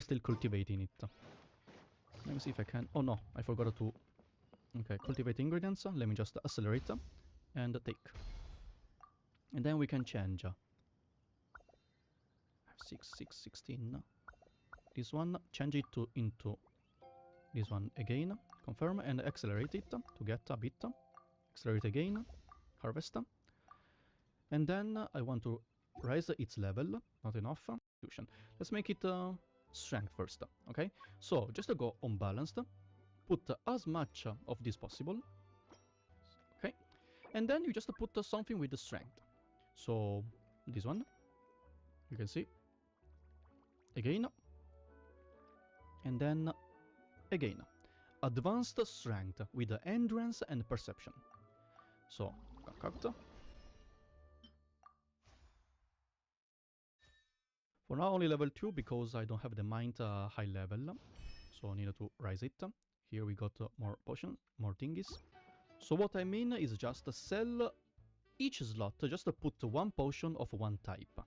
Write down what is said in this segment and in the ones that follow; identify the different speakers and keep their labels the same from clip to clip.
Speaker 1: still cultivating it. Let me see if I can... Oh no, I forgot to... Okay, cultivate ingredients. Let me just accelerate and take. And then we can change. 6, 6, 16. This one, change it into this one again. Confirm and accelerate it to get a bit. Accelerate again. Harvest. And then I want to raise its level. Not enough. Fusion. Let's make it strength first. Okay? So, just to go unbalanced. Put as much of this possible. Okay? And then you just put something with the strength. So, this one. You can see. Again. And then again. Advanced strength with endurance and perception. So, concoct. For now only level 2 because I don't have the mind high level. So I need to raise it. Here we got more potions, more thingies. So what I mean is just sell each slot, just put one potion of one type.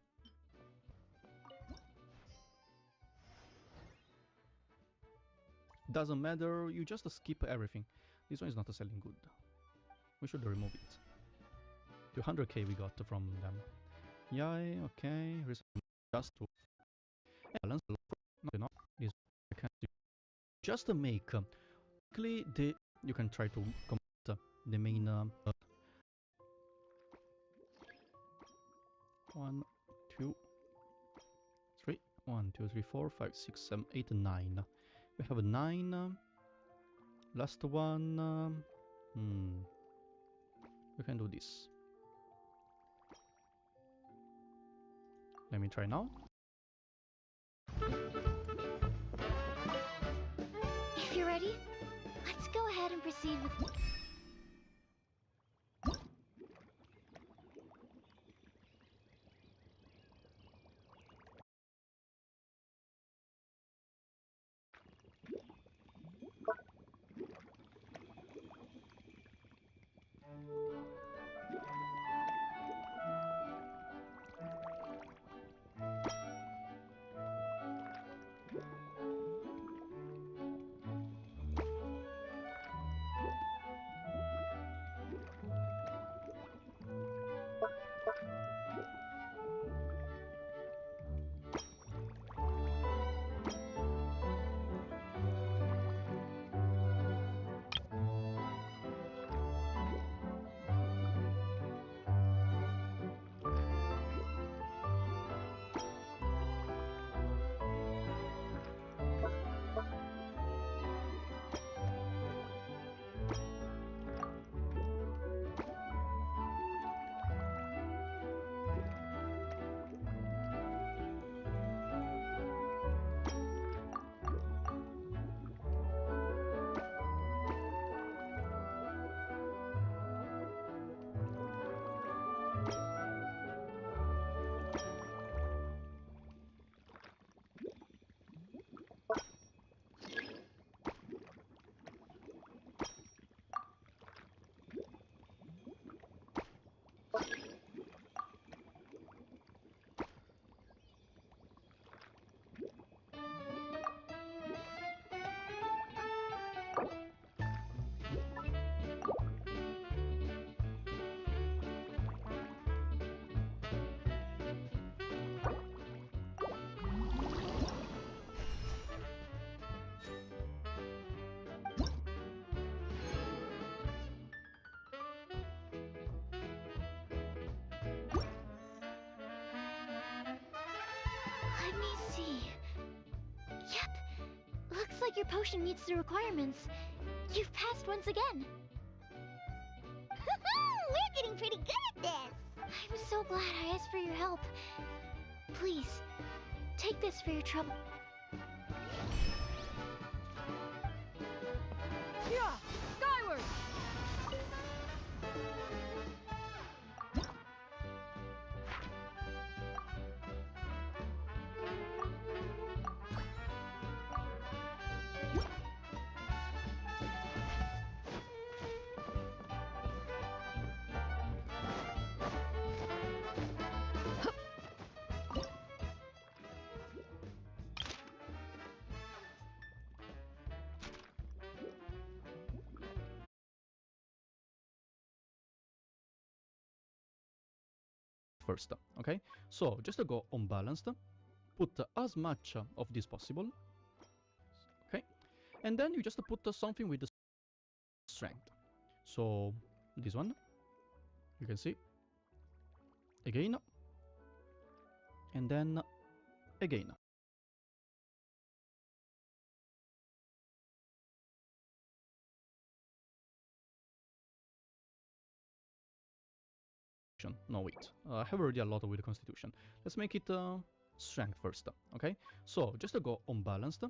Speaker 1: Doesn't matter, you just skip everything. This one is not selling good. We should remove it. 200k we got from them. Yay, okay. Just to balance. Not enough. This I can't do. Just to make quickly the... You can try to complete the main... 1, 2, 3. 1, 2, 3, 4, 5, 6, 7, 8, 9. We have 9. Last one. We can do this. Let me try now.
Speaker 2: If you're ready, let's go ahead and proceed with... Let me see. Yep. Looks like your potion meets the requirements. You've passed once again. We're getting pretty good at this. I'm so glad I asked for your help. Please, take this for your trouble.
Speaker 3: Yeah, skyward!
Speaker 1: first, okay? So just go unbalanced, put as much of this possible, okay? And then you just put something with the strength. So this one, you can see, again, and then again. No, wait. I have already a lot with the Constitution. Let's make it Strength first, okay? So, just to go unbalanced.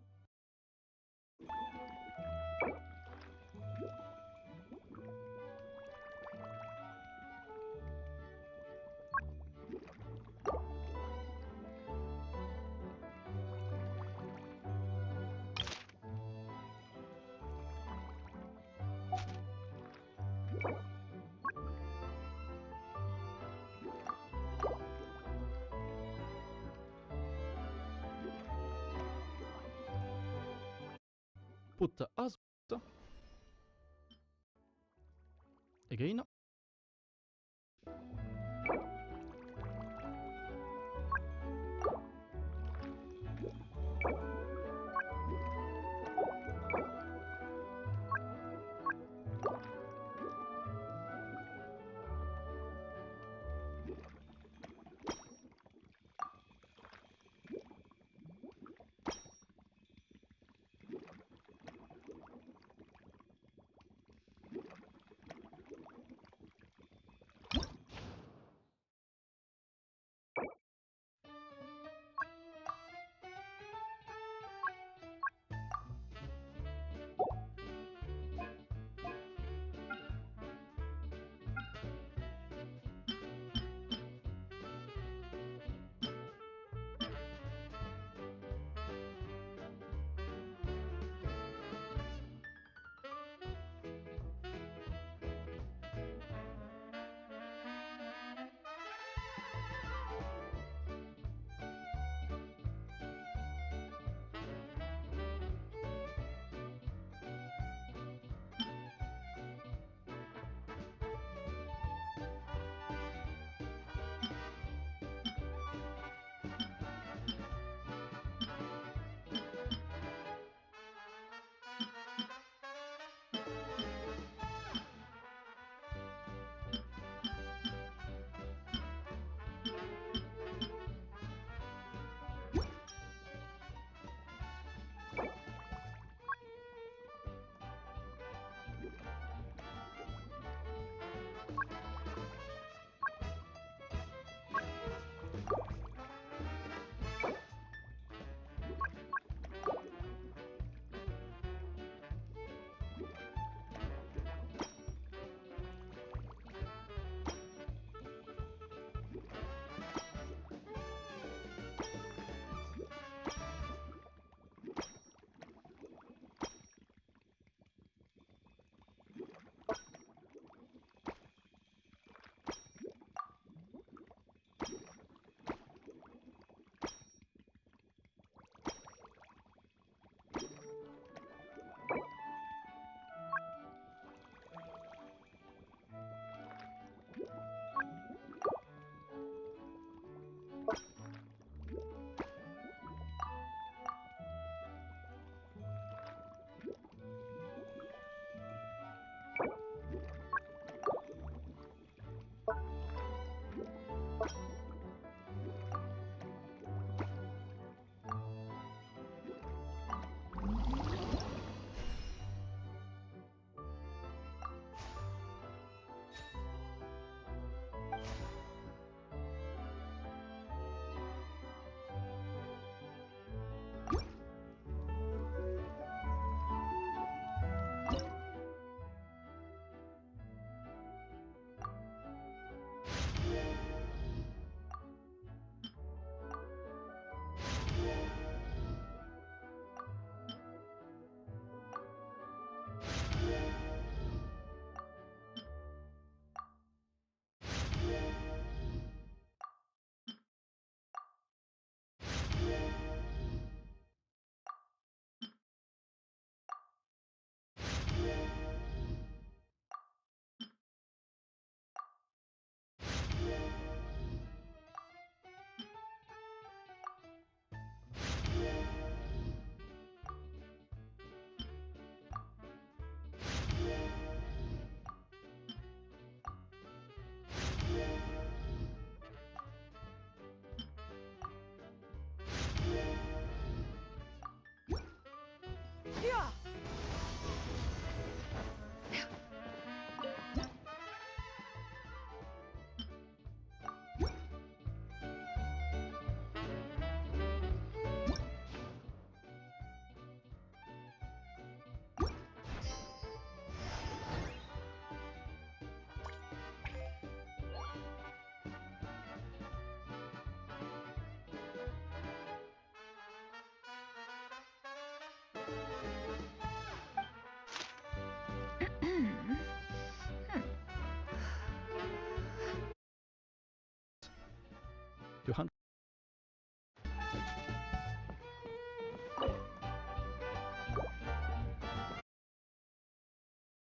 Speaker 1: Put as again.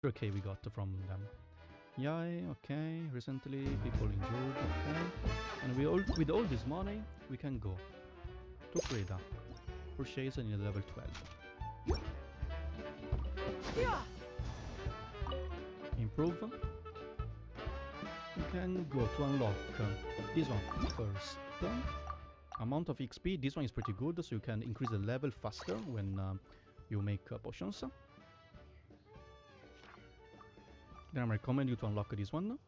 Speaker 1: Okay, we got from them. Yay, okay, recently people injured, okay. And with all this money, we can go to Freda, purchase in level 12. Improve. We can go to unlock this one first. Amount of XP, this one is pretty good, so you can increase the level faster when you make potions. Then I recommend you to unlock this one.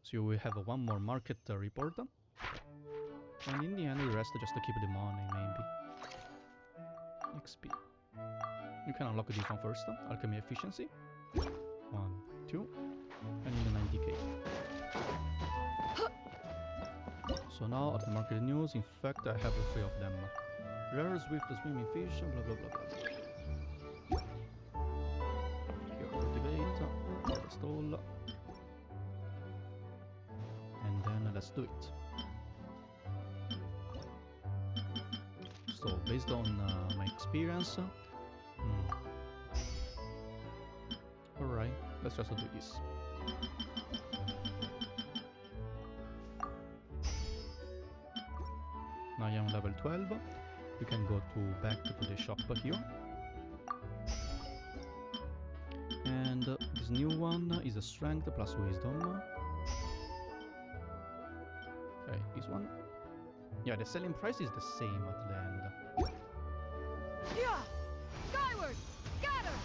Speaker 1: So you will have one more market report. And in the end, the rest just to keep the money, maybe. XP. You can unlock this one first. Alchemy efficiency. 1, 2, and 90k. So now at the market news, in fact, I have 3 of them. Rare Swift Swimming Fish, blah blah blah blah. Here, cultivate, harvest all. And then let's do it. So, based on my experience, alright, let's just do this. Now I am level 12. We can go back to the shop here. And this new one is a strength plus wisdom. Okay, this one. Yeah, the selling price is the same at the end.
Speaker 3: Yeah! Skyward! Scatter!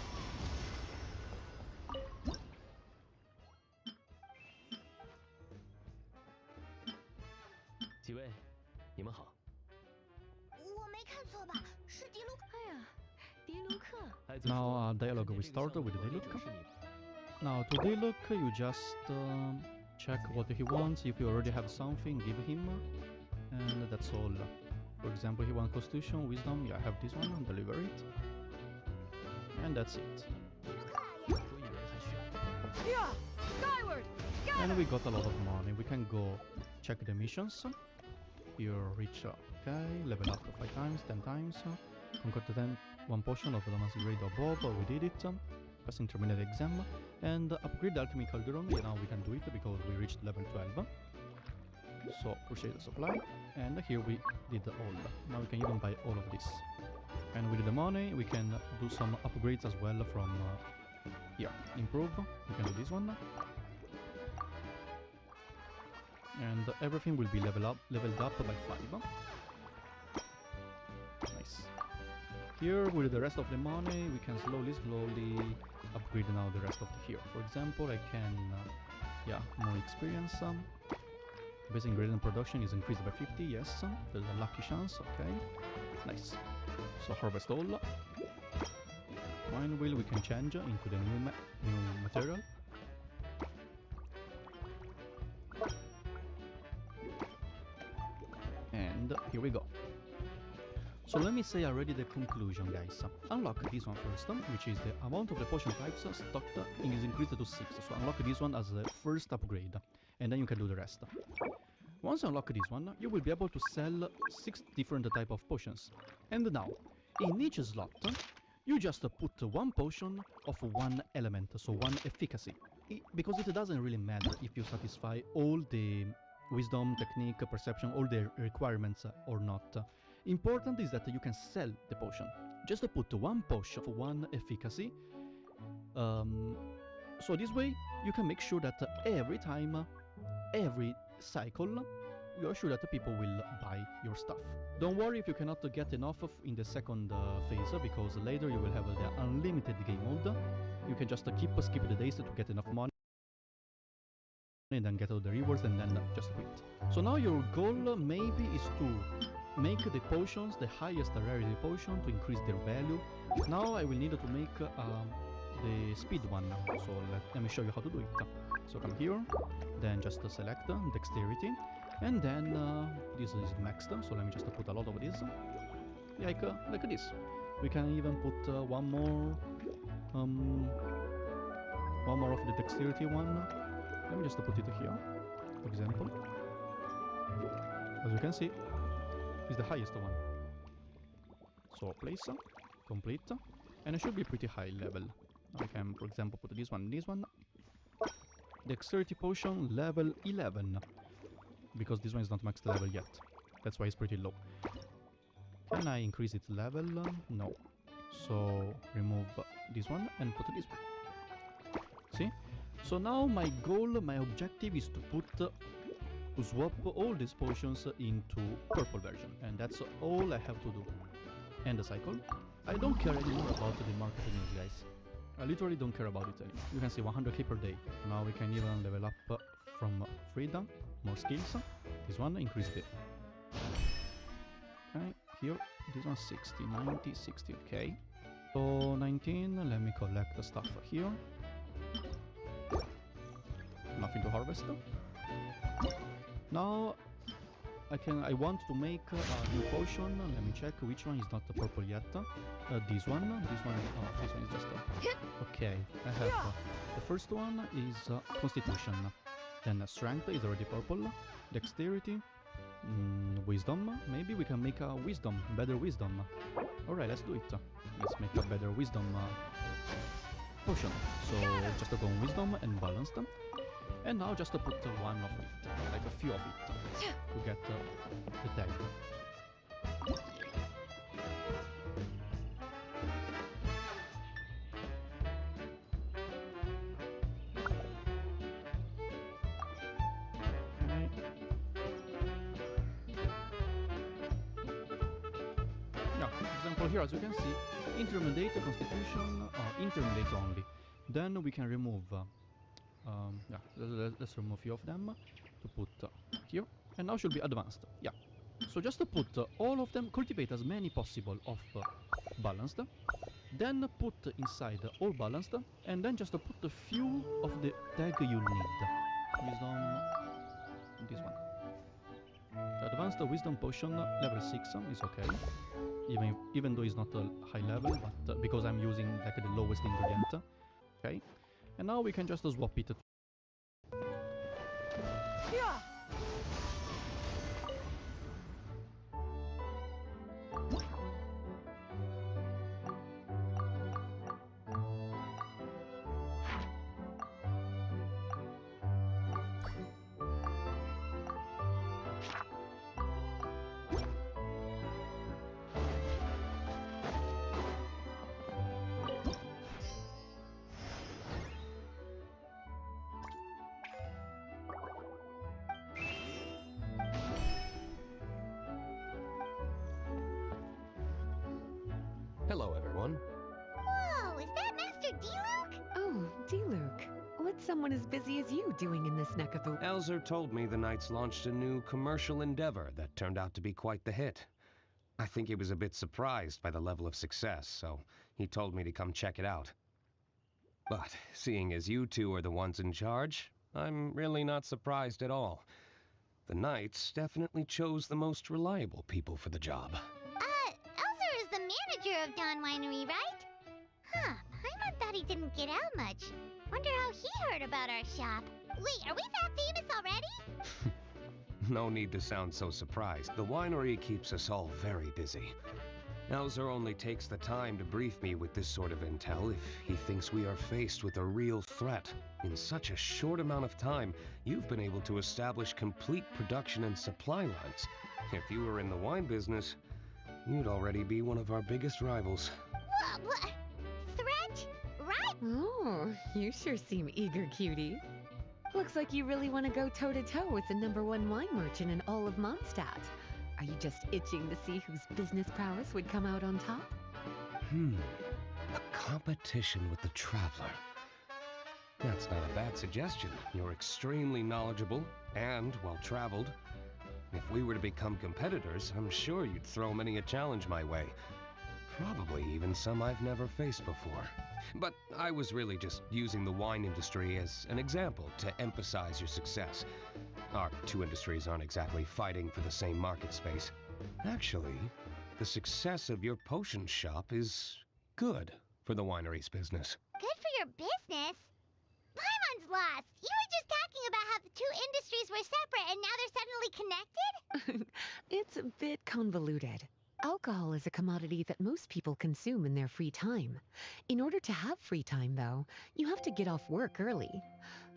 Speaker 4: 几位，你们好。
Speaker 2: 我没看错吧？是迪卢克。
Speaker 3: 哎呀，迪卢克。
Speaker 1: Now dialogue we start with Diluc. Now to Diluc you just check what he wants. If you already have something, give him. And that's all. For example, he wants Constitution, Wisdom. Yeah, I have this one, deliver it. And that's it.
Speaker 3: Yeah! Skyward! Scatter!
Speaker 1: And we got a lot of money. We can go check the missions. Here, reach, okay, level up 5 times, 10 times. Conquer to 1 potion of Damacy grade above. We did it. Pass intermediate exam. And upgrade the Alchemy Calderon. Yeah, now we can do it because we reached level 12. So, purchase the supply. And here we did all. Now we can even buy all of this. And with the money, we can do some upgrades as well from here. Improve. We can do this one. And everything will be leveled up by 5. Nice. Here, with the rest of the money, we can slowly upgrade now the rest of the here. For example, I can, yeah, more experience. Basic ingredient production is increased by 50, yes. There's a lucky chance, okay. Nice. So harvest all. Wine wheel we can change into the new material. And here we go. So let me say already the conclusion, guys. Unlock this one first, which is the amount of the potion types stocked is increased to 6. So unlock this one as the first upgrade, and then you can do the rest. Once you unlock this one, you will be able to sell 6 different type of potions. And now, in each slot, you just put 1 potion of 1 element, so 1 efficacy. Because it doesn't really matter if you satisfy all the wisdom, technique, perception, all the requirements or not. Important is that you can sell the potion. Just put 1 potion of 1 efficacy. So this way, you can make sure that every time, every cycle, you are sure that people will buy your stuff. Don't worry if you cannot get enough in the second phase, because later you will have the unlimited game mode. You can just skip the days to get enough money and then get all the rewards and then just quit. So now your goal maybe is to make the potions the highest rarity potion to increase their value. Now I will need to make the speed one, so let me show you how to do it. So come here, then just select dexterity, and then this is maxed, so let me just put a lot of this, like this. We can even put one more of the dexterity one. Let me just put it here, for example. As you can see, it's the highest one. So place, complete, And it should be pretty high level. Now we can, for example, put this one. Dexterity potion level 11. Because this one is not maxed level yet. That's why it's pretty low. Can I increase its level? No. So remove this one and put this one. See? So now my goal, my objective is to swap all these potions into purple version. And that's all I have to do. End the cycle. I don't care anymore about the marketing, guys. I literally don't care about it anymore. You can see 100k per day. Now we can even level up from freedom, more skills. This one increased it. Okay, here, this one 60, 90, 60, okay. So 19, let me collect the stuff here. Nothing to harvest. Now I want to make a new potion. Let me check which one is not purple yet. This one is just okay. I have the first one is Constitution. Then Strength is already purple. Dexterity, Wisdom. Maybe we can make a Wisdom, better Wisdom. Alright, let's do it. Let's make a better Wisdom potion. So just go on Wisdom and Balanced. And now just to put one of it, like a few of it, to get the tag. Okay. Yeah, for example here, as you can see, intermediate constitution, intermediate only. Then we can remove let's remove a few of them to put here, and now should be advanced. Yeah, so just to put all of them, cultivate as many possible of balanced, then put inside all balanced, and then just to put a few of the tag you need. Wisdom, this one. Advanced wisdom potion level 6 is okay, even though it's not a high level, but because I'm using like the lowest ingredient. Okay, and now we can just swap it.
Speaker 3: Yeah.
Speaker 4: Hello, everyone.
Speaker 2: Whoa, is that Master D-Luke?
Speaker 5: Oh, D-Luke. What's someone as busy as you doing in this neck of the...
Speaker 6: Elzer told me the Knights launched a new commercial endeavor that turned out to be quite the hit. I think he was a bit surprised by the level of success, so he told me to come check it out. But seeing as you two are the ones in charge, I'm really not surprised at all. The Knights definitely chose the most reliable people for the job.
Speaker 2: Elzer is the manager of Dawn Winery, right? Huh, Paimon thought he didn't get out much. Wonder how he heard about our shop. Wait, are we that famous already?
Speaker 6: No need to sound so surprised. The winery keeps us all very busy. Elzer only takes the time to brief me with this sort of intel if he thinks we are faced with a real threat. In such a short amount of time, you've been able to establish complete production and supply lines. If you were in the wine business, you'd already be one of our biggest rivals.
Speaker 2: What? Threat? Right?
Speaker 5: Oh, you sure seem eager, cutie. Looks like you really want to go toe-to-toe with the #1 wine merchant in all of Mondstadt. Are you just itching to see whose business prowess would come out on top?
Speaker 6: A competition with the Traveler. That's not a bad suggestion. You're extremely knowledgeable and well-traveled. If we were to become competitors, I'm sure you'd throw many a challenge my way. Probably even some I've never faced before. But I was really just using the wine industry as an example to emphasize your success. Our two industries aren't exactly fighting for the same market space. Actually, the success of your potion shop is good for the winery's business.
Speaker 2: Good for your business? Paimon's lost. You were just talking about how the two industries were separate and now they're suddenly connected?
Speaker 5: It's a bit convoluted. Alcohol is a commodity that most people consume in their free time. In order to have free time, though, you have to get off work early.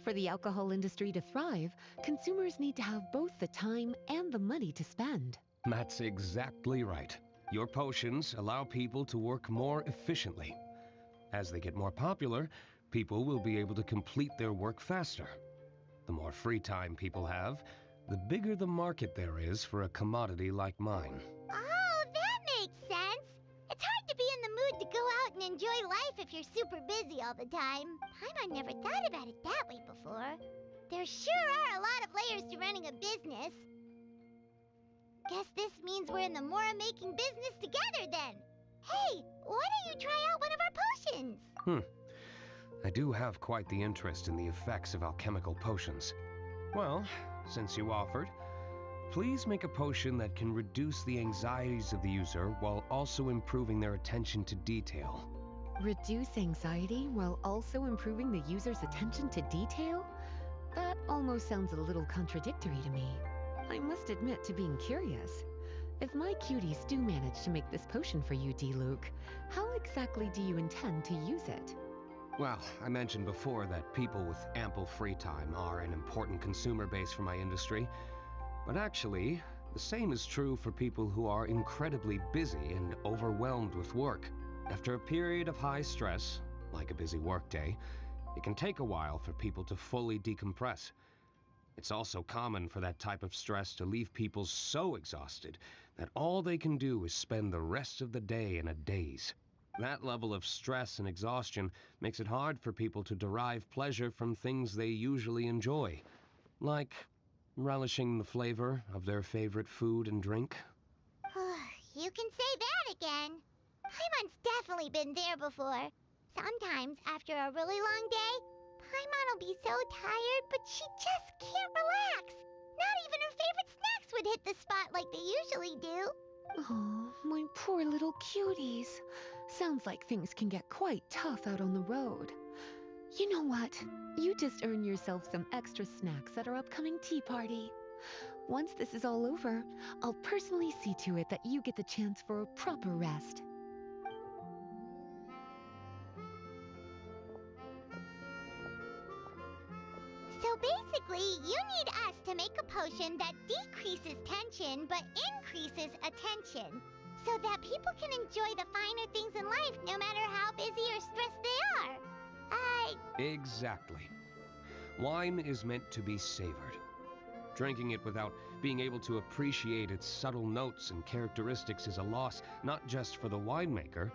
Speaker 5: For the alcohol industry to thrive, consumers need to have both the time and the money to spend.
Speaker 6: That's exactly right. Your potions allow people to work more efficiently. As they get more popular, people will be able to complete their work faster. The more free time people have, the bigger the market there is for a commodity like mine.
Speaker 2: Oh, that makes sense. It's hard to be in the mood to go out and enjoy life if you're super busy all the time. Paimon never thought about it that way before. There sure are a lot of layers to running a business. Guess this means we're in the Mora-making business together then. Hey, why don't you try out one of our potions?
Speaker 6: I do have quite the interest in the effects of alchemical potions. Well, since you offered, please make a potion that can reduce the anxieties of the user while also improving their attention to detail.
Speaker 5: Reduce anxiety while also improving the user's attention to detail? That almost sounds a little contradictory to me. I must admit to being curious. If my cuties do manage to make this potion for you, D-Luke, how exactly do you intend to use it?
Speaker 6: Well, I mentioned before that people with ample free time are an important consumer base for my industry. But actually, the same is true for people who are incredibly busy and overwhelmed with work. After a period of high stress, like a busy workday, it can take a while for people to fully decompress. It's also common for that type of stress to leave people so exhausted that all they can do is spend the rest of the day in a daze. That level of stress and exhaustion makes it hard for people to derive pleasure from things they usually enjoy, like relishing the flavor of their favorite food and drink.
Speaker 2: You can say that again. Paimon's definitely been there before. Sometimes, after a really long day, Paimon will be so tired, but she just can't relax. Not even her favorite snacks would hit the spot like they usually do.
Speaker 5: Oh, my poor little cuties. Sounds like things can get quite tough out on the road. You know what? You just earn yourself some extra snacks at our upcoming tea party. Once this is all over, I'll personally see to it that you get the chance for a proper rest.
Speaker 2: So basically, you need us to make a potion that decreases tension but increases attention, so that people can enjoy the finer things in life no matter how busy or stressed they are.
Speaker 6: Exactly. Wine is meant to be savored. Drinking it without being able to appreciate its subtle notes and characteristics is a loss not just for the winemaker,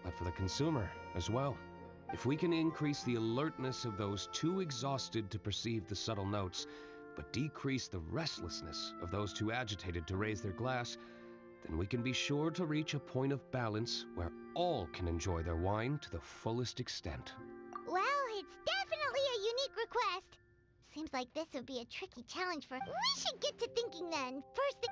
Speaker 6: but for the consumer as well. If we can increase the alertness of those too exhausted to perceive the subtle notes, but decrease the restlessness of those too agitated to raise their glass, then we can be sure to reach a point of balance where all can enjoy their wine to the fullest extent.
Speaker 2: Well, it's definitely a unique request. Seems like this would be a tricky challenge for... We should get to thinking then. First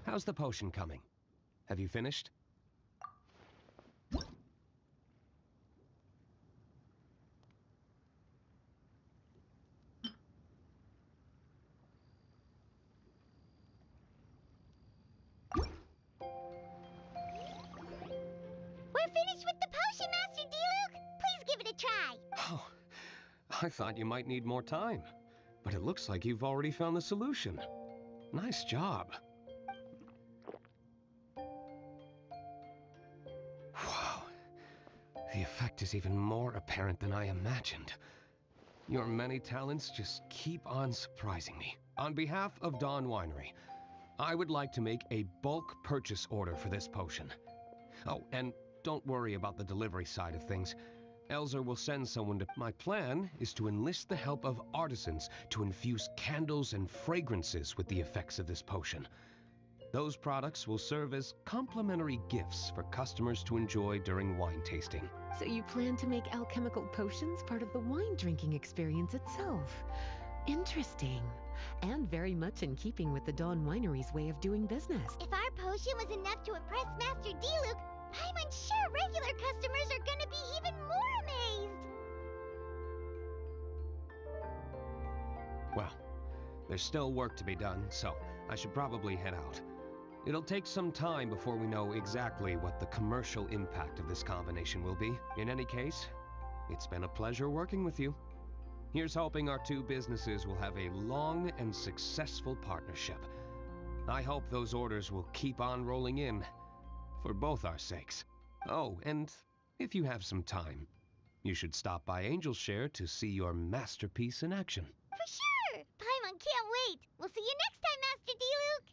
Speaker 6: How's the potion coming? Have you finished?
Speaker 2: We're finished with the potion, Master D-Luke. Please give it a try.
Speaker 6: Oh, I thought you might need more time, but it looks like you've already found the solution. Nice job. Wow, the effect is even more apparent than I imagined. Your many talents just keep on surprising me. On behalf of Dawn Winery, I would like to make a bulk purchase order for this potion. Oh, and don't worry about the delivery side of things. Elzer will send someone to... My plan is to enlist the help of artisans to infuse candles and fragrances with the effects of this potion. Those products will serve as complimentary gifts for customers to enjoy during wine tasting.
Speaker 5: So you plan to make alchemical potions part of the wine drinking experience itself. Interesting. And very much in keeping with the Dawn Winery's way of doing business.
Speaker 2: If our potion was enough to impress Master D-Luke, Paimon's sure regular customers are gonna be even more amazed.
Speaker 6: Well, There's still work to be done, so I should probably head out. It'll take some time before we know exactly what the commercial impact of this combination will be. In any case, it's been a pleasure working with you. Here's hoping our two businesses will have a long and successful partnership. I hope those orders will keep on rolling in, for both our sakes. Oh, and if you have some time, you should stop by Angel's Share to see your masterpiece in action.
Speaker 2: For sure! Paimon can't wait! We'll see you next time, Master D-Luke!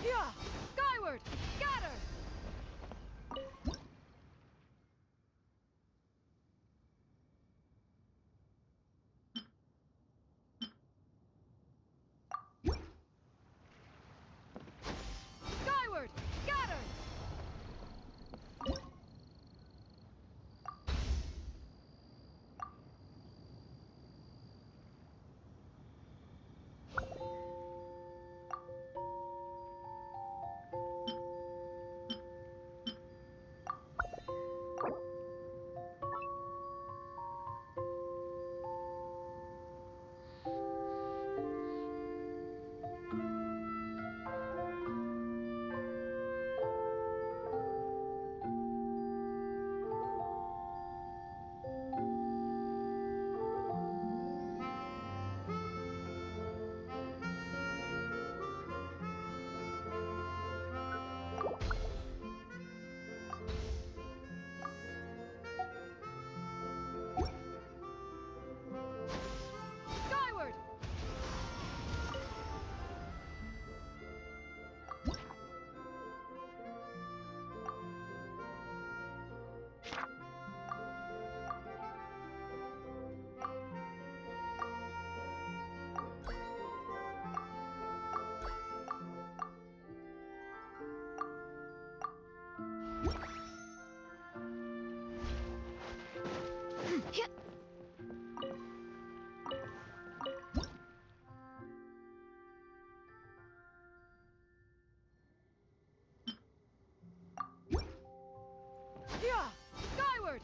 Speaker 3: Yeah! Skyward! Scatter! Skyward! Scatter! Yeah! Skyward!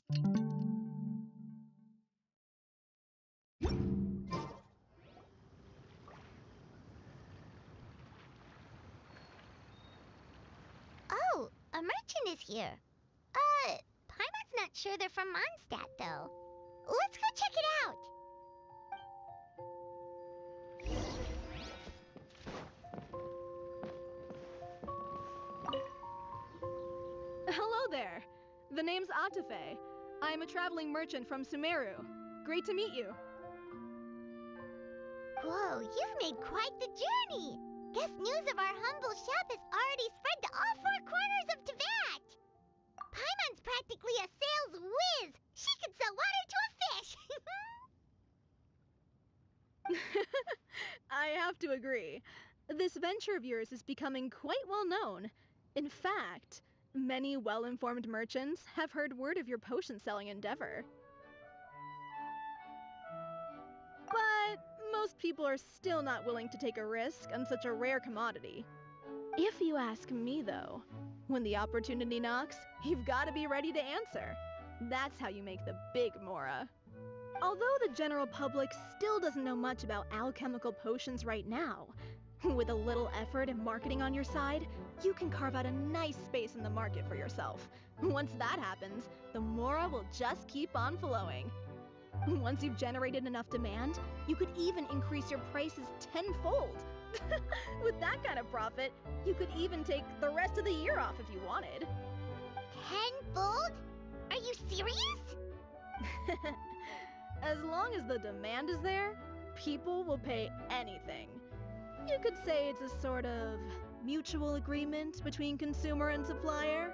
Speaker 2: Oh, a merchant is here. Paimon's not sure they're from Mondstadt, though. Let's go check it out.
Speaker 3: Hello there. The name's Atafe. I'm a traveling merchant from Sumeru. Great to meet you.
Speaker 2: Whoa, you've made quite the journey. Guess news of our humble shop has already spread to all four corners of Teyvat. Paimon's practically a sales whiz. She could sell water to a fish.
Speaker 3: I have to agree. This venture of yours is becoming quite well known. In fact, many well-informed merchants have heard word of your potion-selling endeavor. But most people are still not willing to take a risk on such a rare commodity. If you ask me, though, when the opportunity knocks, you've got to be ready to answer. That's how you make the big Mora. Although the general public still doesn't know much about alchemical potions right now, with a little effort and marketing on your side, you can carve out a nice space in the market for yourself. Once that happens, the Mora will just keep on flowing. Once you've generated enough demand, you could even increase your prices tenfold. With that kind of profit, you could even take the rest of the year off if you wanted.
Speaker 2: Tenfold? Are you serious?
Speaker 3: As long as the demand is there, people will pay anything. You could say it's a sort of mutual agreement between consumer and supplier.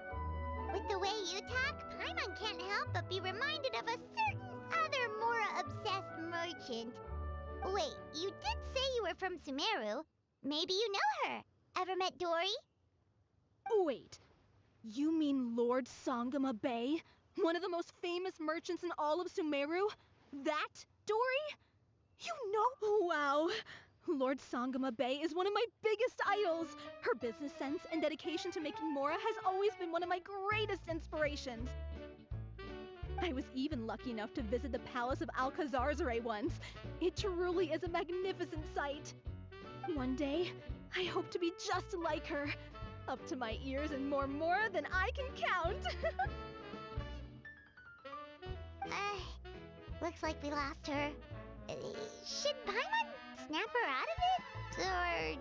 Speaker 2: With the way you talk, Paimon can't help but be reminded of a certain other Mora-obsessed merchant. Wait, you did say you were from Sumeru. Maybe you know her. Ever met Dory?
Speaker 3: Wait, you mean Lord Sangama Bay? One of the most famous merchants in all of Sumeru? That Dory? You know? Wow. Lord Sangama Bay is one of my biggest idols. Her business sense and dedication to making Mora has always been one of my greatest inspirations. I was even lucky enough to visit the Palace of Alcazarzare once. It truly is a magnificent sight. One day, I hope to be just like her. Up to my ears in more Mora than I can count.
Speaker 2: Looks like we lost her. Should Paimon snap her out of it? Or...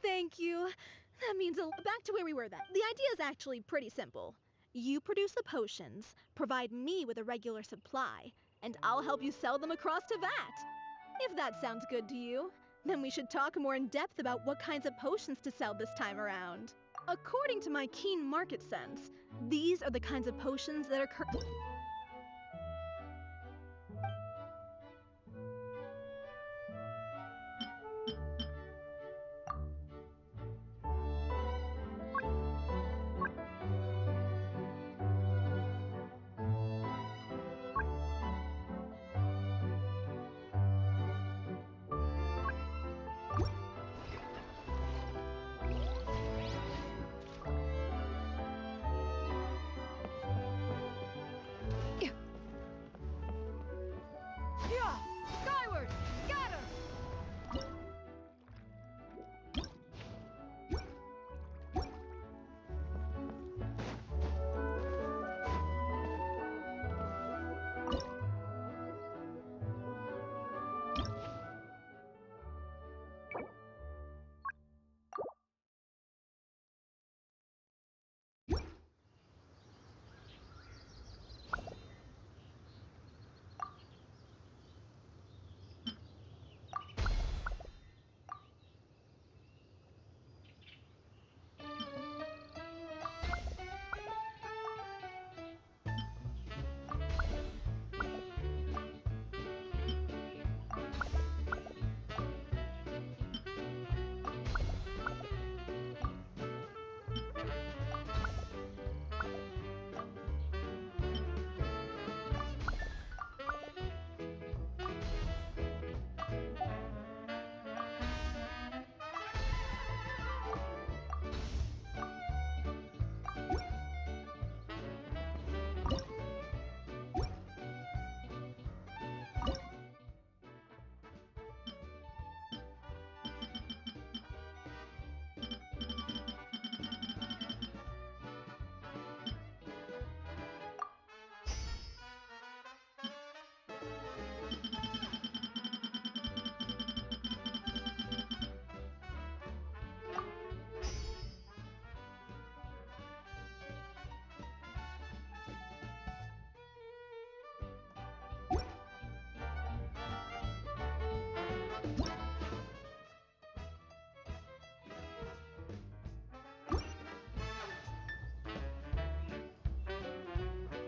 Speaker 3: Thank you. That means back to where we were then. The idea is actually pretty simple. You produce the potions, provide me with a regular supply, and I'll help you sell them across Teyvat. If that sounds good to you, then we should talk more in depth about what kinds of potions to sell this time around. According to my keen market sense, these are the kinds of potions that are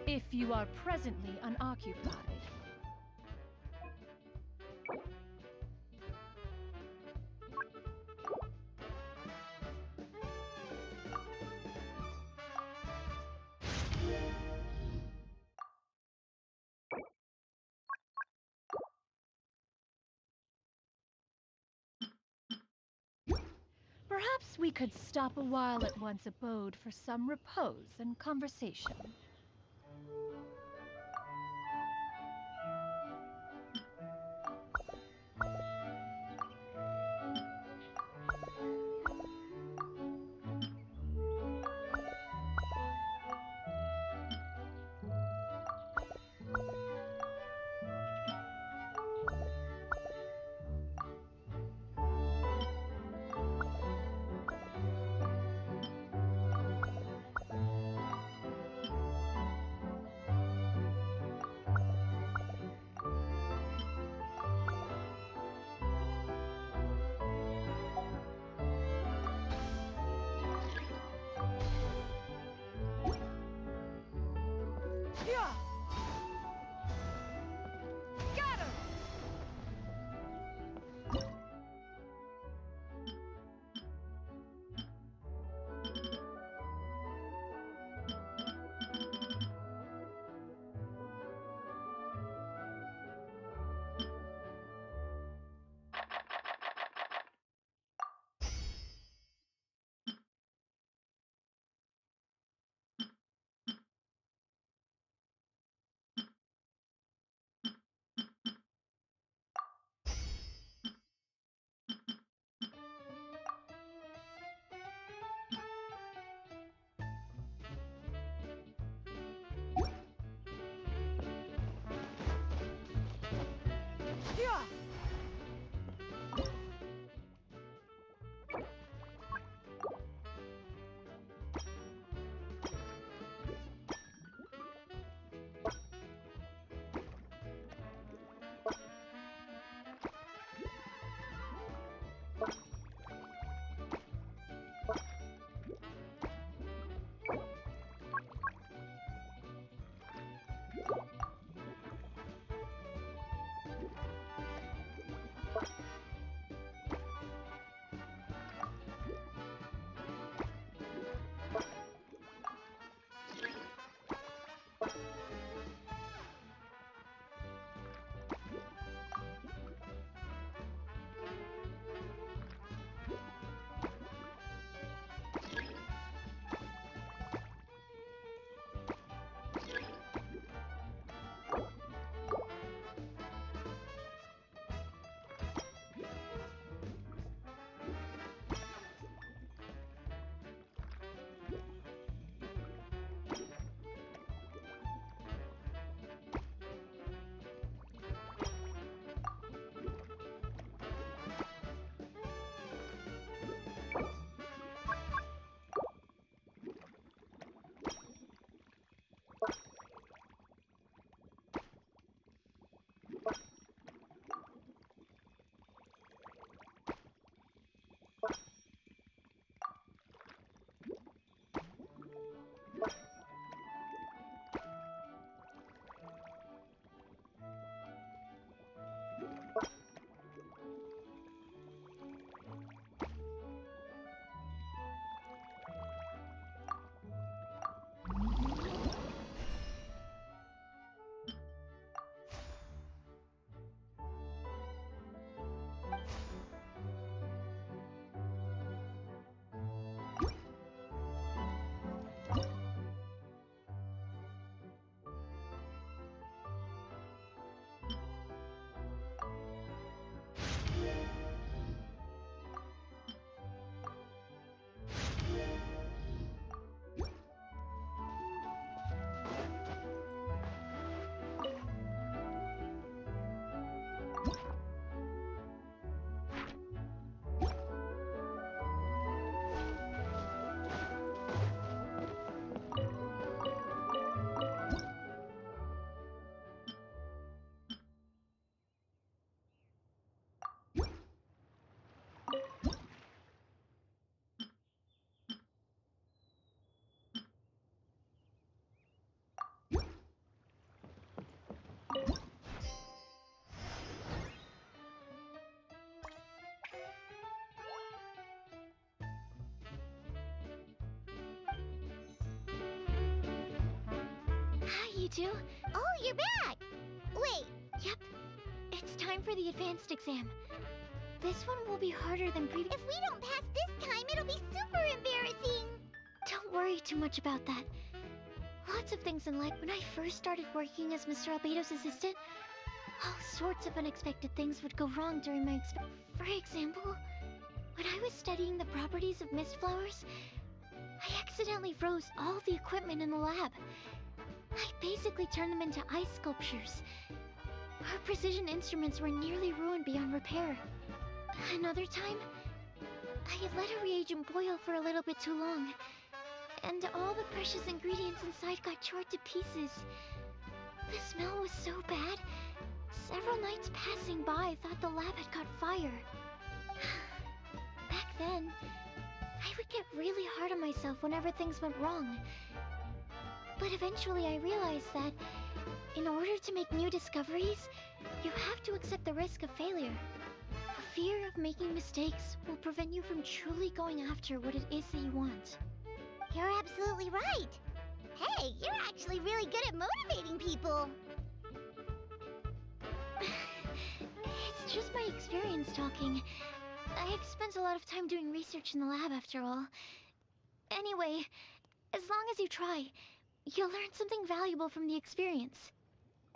Speaker 7: If you are presently unoccupied. Perhaps we could stop a while at one's abode for some repose and conversation. Yeah! Got him! Yeah!
Speaker 8: you two.
Speaker 2: Oh, you're back! Wait,
Speaker 8: Yep. It's time for the advanced exam. This one will be harder than previous.
Speaker 2: if we don't pass this time, it'll be super embarrassing!
Speaker 8: Don't worry too much about that. Lots of things in life. When I first started working as Mr. Albedo's assistant, all sorts of unexpected things would go wrong during my For example, when I was studying the properties of mist flowers, I accidentally froze all the equipment in the lab. I basically turned them into ice sculptures. Our precision instruments were nearly ruined beyond repair. Another time, I had let a reagent boil for a little bit too long, and all the precious ingredients inside got charred to pieces. The smell was so bad, several nights passing by thought the lab had caught fire. Back then, I would get really hard on myself whenever things went wrong. But eventually I realized that in order to make new discoveries, you have to accept the risk of failure. A fear of making mistakes will prevent you from truly going after what it is that you want.
Speaker 2: You're absolutely right! Hey, you're actually really good at motivating people!
Speaker 8: It's just my experience talking. I've spent a lot of time doing research in the lab after all. Anyway, as long as you try, you'll learn something valuable from the experience.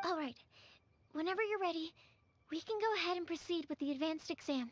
Speaker 8: Alright, whenever you're ready, we can go ahead and proceed with the advanced exam.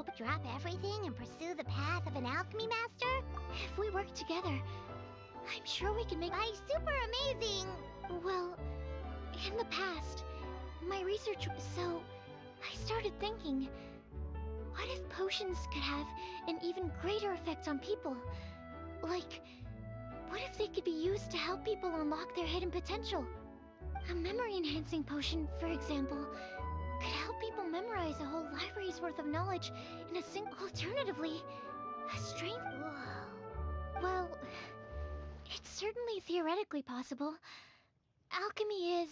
Speaker 2: help drop everything and pursue the path of an alchemy master?
Speaker 8: If we work together, I'm sure we can make...
Speaker 2: By super amazing!
Speaker 8: Well, in the past, my research... So, I started thinking, what if potions could have an even greater effect on people? Like, what if they could be used to help people unlock their hidden potential? A memory-enhancing potion, for example, could help people memorize a whole library's worth of knowledge in a single... Alternatively, a strength...
Speaker 2: Whoa.
Speaker 8: Well, it's certainly theoretically possible. Alchemy is...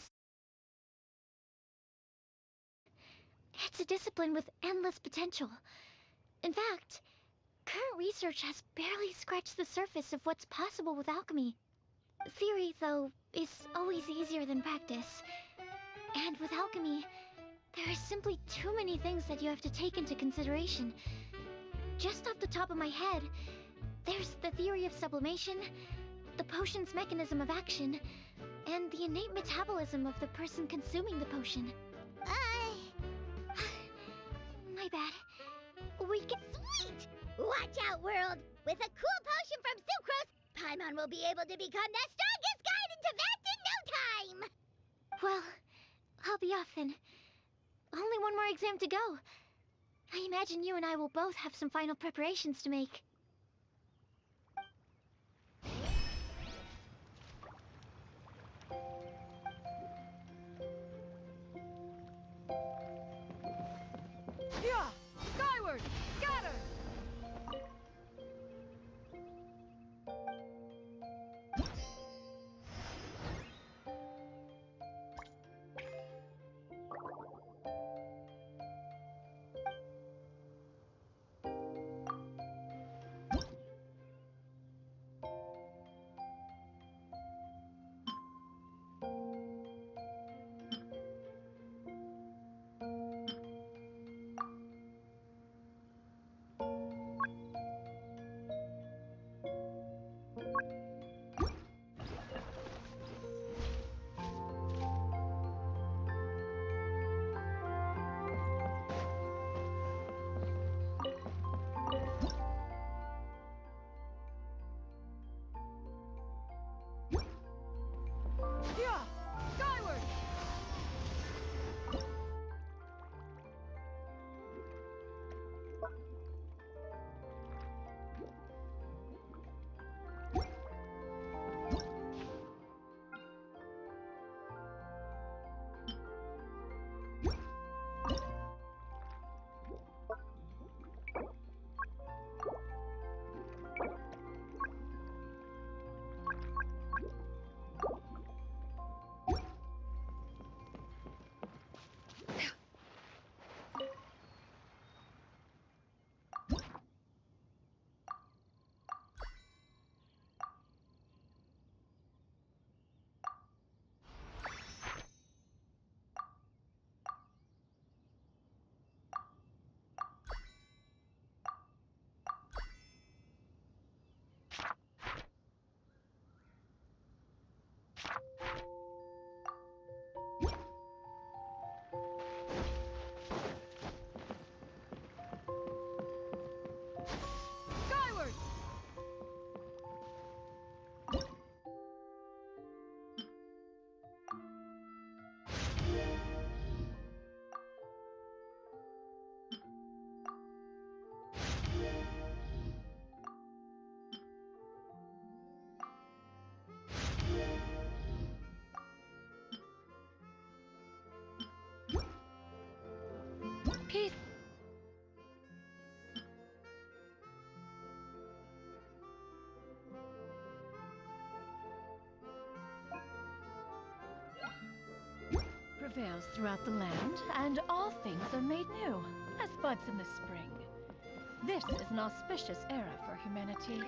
Speaker 8: It's a discipline with endless potential. In fact, current research has barely scratched the surface of what's possible with alchemy. Theory, though, is always easier than practice. And with alchemy, there are simply too many things that you have to take into consideration. Just off the top of my head, there's the theory of sublimation, the potion's mechanism of action, and the innate metabolism of the person consuming the potion. My bad.
Speaker 2: We can... Sweet! Watch out, world! With a cool potion from Sucrose, Paimon will be able to become the strongest guide into Vact in no time!
Speaker 8: Well, I'll be off then. Only one more exam to go. I imagine you and I will both have some final preparations to make.
Speaker 7: Yeah! Skyward! Scatter! Yeah! Skyward! Skyward! Peace. Prevails throughout the land, and all things are made new, as buds in the spring. This is an auspicious era for humanity.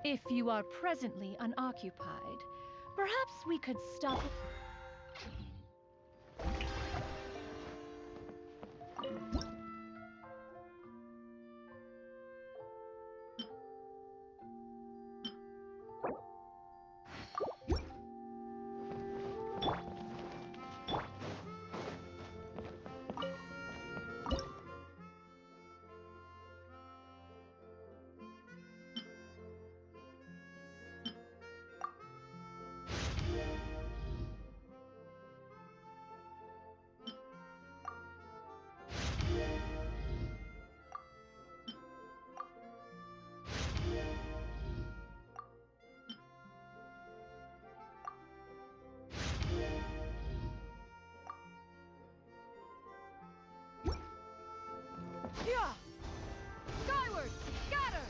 Speaker 7: If you are presently unoccupied, perhaps we could stop. Yeah! Skyward! Scatter!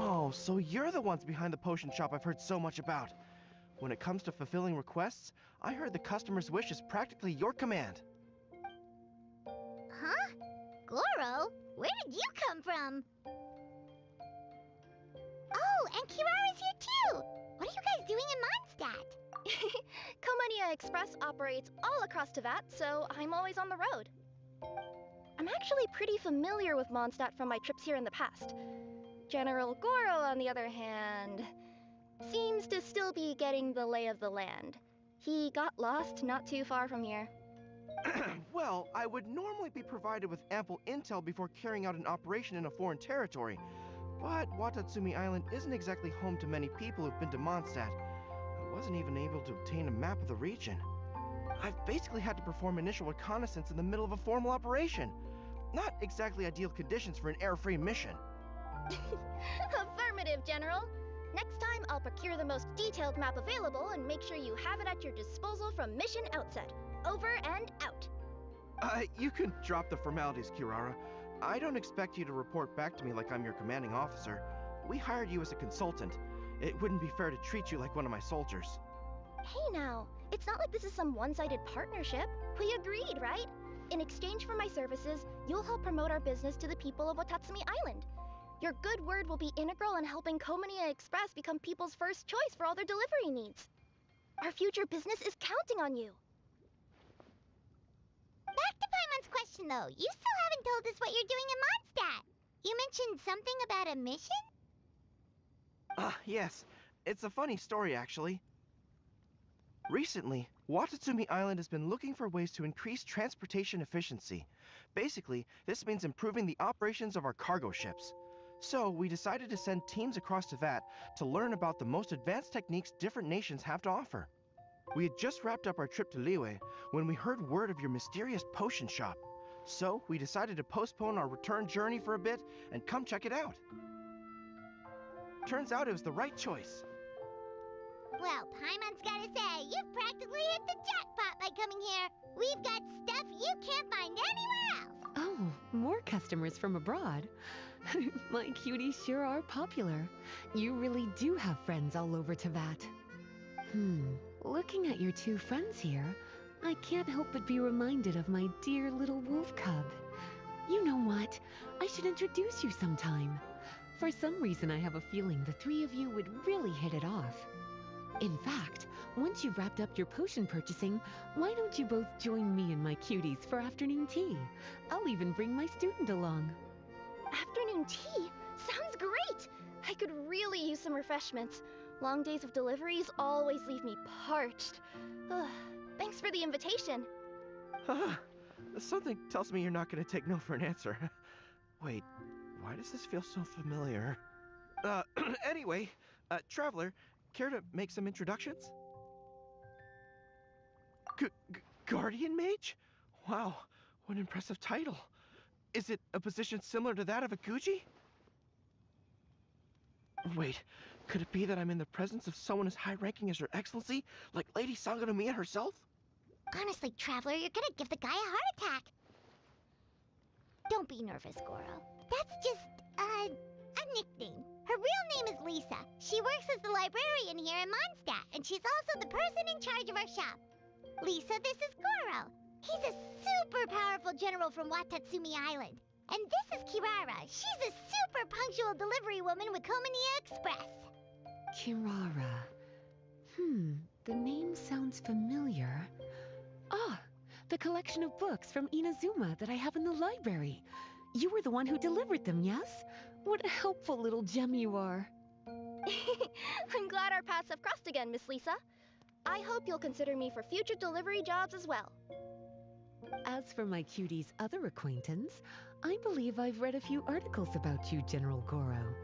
Speaker 9: Oh, so you're the ones behind the potion shop I've heard so much about. When it comes to fulfilling requests, I heard the customer's wish is practically your command.
Speaker 2: Huh? Goro? Where did you come from? Oh, and Kirara's here too! What are you guys doing in Mondstadt?
Speaker 8: Komania Express operates all across Teyvat, so I'm always on the road. I'm actually pretty familiar with Mondstadt from my trips here in the past. General Goro, on the other hand, seems to still be getting the lay of the land. He got lost not too far from here.
Speaker 9: Well, I would normally be provided with ample intel before carrying out an operation in a foreign territory. But Watatsumi Island isn't exactly home to many people who've been to Mondstadt. I wasn't even able to obtain a map of the region. I've basically had to perform initial reconnaissance in the middle of a formal operation. Not exactly ideal conditions for an air-free mission.
Speaker 8: Affirmative, General. Next time, I'll procure the most detailed map available and make sure you have it at your disposal from mission outset. Over and out.
Speaker 9: You can drop the formalities, Kirara. I don't expect you to report back to me like I'm your commanding officer. We hired you as a consultant. It wouldn't be fair to treat you like one of my soldiers.
Speaker 8: Hey now, it's not like this is some one-sided partnership. We agreed, right? In exchange for my services, you'll help promote our business to the people of Watatsumi Island. Your good word will be integral in helping Komania Express become people's first choice for all their delivery needs. Our future business is counting on you.
Speaker 2: Back to Paimon's question though, you still haven't told us what you're doing in Mondstadt. You mentioned something about a mission?
Speaker 9: Yes. It's a funny story, actually. Recently, Watatsumi Island has been looking for ways to increase transportation efficiency. Basically, this means improving the operations of our cargo ships. So, we decided to send teams across Teyvat to learn about the most advanced techniques different nations have to offer. We had just wrapped up our trip to Liyue when we heard word of your mysterious potion shop. So, we decided to postpone our return journey for a bit and come check it out. Turns out it was the right choice.
Speaker 2: Well, Paimon's gotta say, you've practically hit the jackpot by coming here. We've got stuff you can't find anywhere else.
Speaker 5: Oh, more customers from abroad. My cuties sure are popular. You really do have friends all over Teyvat. Looking at your two friends here, I can't help but be reminded of my dear little wolf cub. You know what? I should introduce you sometime. For some reason, I have a feeling the three of you would really hit it off. In fact, once you've wrapped up your potion purchasing, why don't you both join me and my cuties for afternoon tea? I'll even bring my student along.
Speaker 8: Afternoon tea? Sounds great! I could really use some refreshments. Long days of deliveries always leave me parched. Thanks for the invitation.
Speaker 9: Something tells me you're not going to take no for an answer. Wait, why does this feel so familiar? Anyway, Traveler, care to make some introductions? Guardian Mage? Wow, what an impressive title. Is it a position similar to that of a Guji? Wait, could it be that I'm in the presence of someone as high-ranking as Her Excellency, like Lady Sangonomiya herself?
Speaker 2: Honestly, Traveler, you're gonna give the guy a heart attack. Don't be nervous, Goro. That's just, a nickname. Her real name is Lisa. She works as the librarian here in Mondstadt, and she's also the person in charge of our shop. Lisa, this is Goro. He's a super powerful general from Watatsumi Island. And this is Kirara. She's a super punctual delivery woman with Komania Express.
Speaker 5: Kirara. The name sounds familiar. Ah, the collection of books from Inazuma that I have in the library. You were the one who delivered them, yes? What a helpful little gem you are.
Speaker 3: I'm glad our paths have crossed again, Miss Lisa. I hope you'll consider me for future delivery jobs as well.
Speaker 5: As for my cutie's other acquaintance, I believe I've read a few articles about you, General Goro.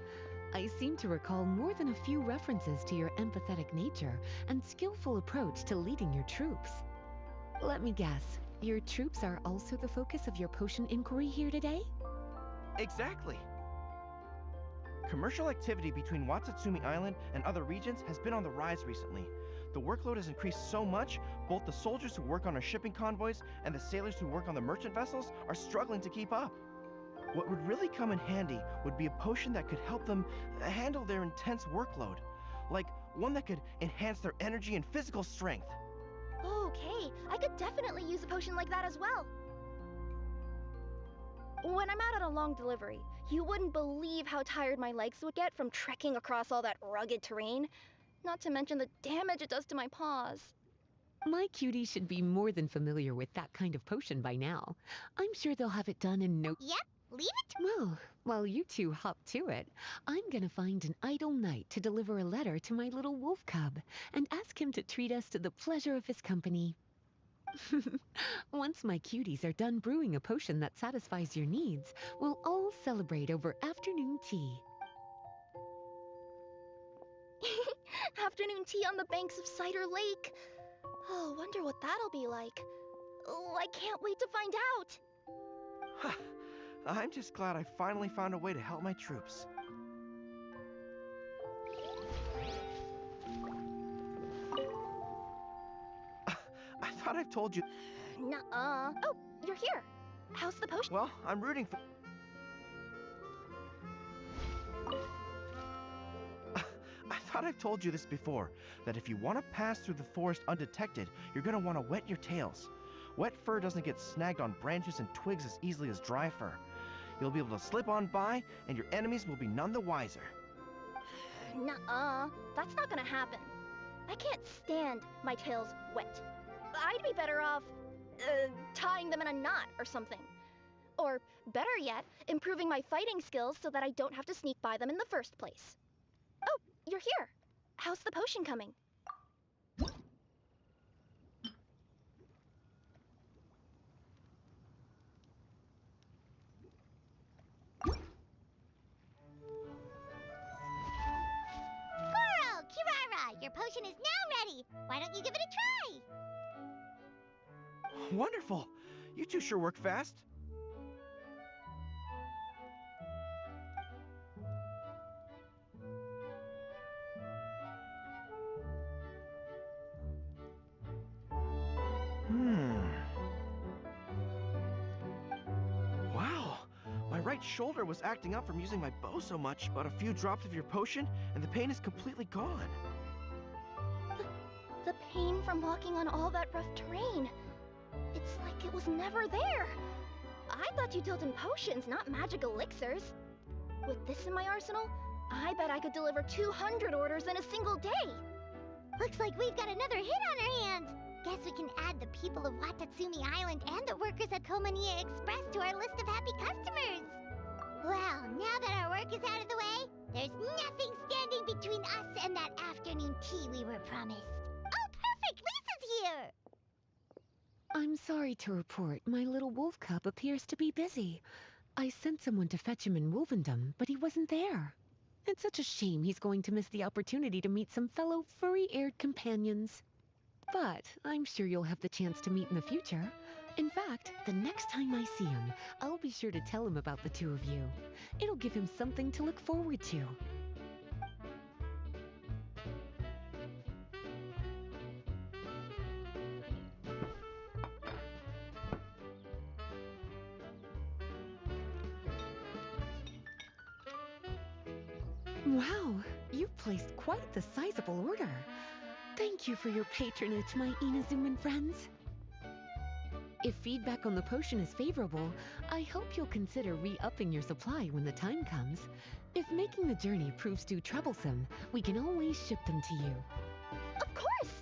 Speaker 5: I seem to recall more than a few references to your empathetic nature and skillful approach to leading your troops. Let me guess, your troops are also the focus of your potion inquiry here today?
Speaker 9: Exactly. Commercial activity between Watatsumi Island and other regions has been on the rise recently. The workload has increased so much, both the soldiers who work on our shipping convoys and the sailors who work on the merchant vessels are struggling to keep up. What would really come in handy would be a potion that could help them handle their intense workload. Like one that could enhance their energy and physical strength.
Speaker 3: Okay, I could definitely use a potion like that as well. When I'm out on a long delivery, you wouldn't believe how tired my legs would get from trekking across all that rugged terrain. Not to mention the damage it does to my paws.
Speaker 5: My cutie should be more than familiar with that kind of potion by now. I'm sure they'll have it done in no—
Speaker 2: Yep, leave it.
Speaker 5: Well, while you two hop to it, I'm gonna find an idle knight to deliver a letter to my little wolf cub and ask him to treat us to the pleasure of his company. Once my cuties are done brewing a potion that satisfies your needs, we'll all celebrate over afternoon tea.
Speaker 3: Afternoon tea on the banks of Cider Lake. Oh, wonder what that'll be like. Oh, I can't wait to find out.
Speaker 9: I'm just glad I finally found a way to help my troops. I thought I've told you.
Speaker 3: Nuh-uh. Oh, you're here. How's the potion?
Speaker 9: Well, I'm rooting for... I thought I've told you this before, that if you want to pass through the forest undetected, you're going to want to wet your tails. Wet fur doesn't get snagged on branches and twigs as easily as dry fur. You'll be able to slip on by, and your enemies will be none the wiser.
Speaker 3: Nuh-uh. That's not gonna happen. I can't stand my tails wet. I'd be better off, tying them in a knot or something. Or, better yet, improving my fighting skills so that I don't have to sneak by them in the first place. Oh, you're here. How's the potion coming?
Speaker 2: Goro, Kirara, your potion is now ready. Why don't you give it a try?
Speaker 9: Wonderful! You two sure work fast. Wow! My right shoulder was acting up from using my bow so much, but a few drops of your potion, and the pain is completely gone.
Speaker 3: The pain from walking on all that rough terrain. It's like it was never there. I thought you dealt in potions, not magic elixirs. With this in my arsenal, I bet I could deliver 200 orders in a single day.
Speaker 2: Looks like we've got another hit on our hands. Guess we can add the people of Watatsumi Island and the workers at Komania Express to our list of happy customers. Well, now that our work is out of the way, there's nothing standing between us and that afternoon tea we were promised. Oh, perfect! Lisa's here!
Speaker 5: I'm sorry to report my little wolf cub appears to be busy. I sent someone to fetch him in Wolvendom, but he wasn't there. It's such a shame he's going to miss the opportunity to meet some fellow furry-eared companions. But I'm sure you'll have the chance to meet in the future. In fact, the next time I see him, I'll be sure to tell him about the two of you. It'll give him something to look forward to. Wow, you've placed quite the sizable order. Thank you for your patronage, my Inazuman friends. If feedback on the potion is favorable, I hope you'll consider re-upping your supply when the time comes. If making the journey proves too troublesome, we can always ship them to you.
Speaker 8: Of course!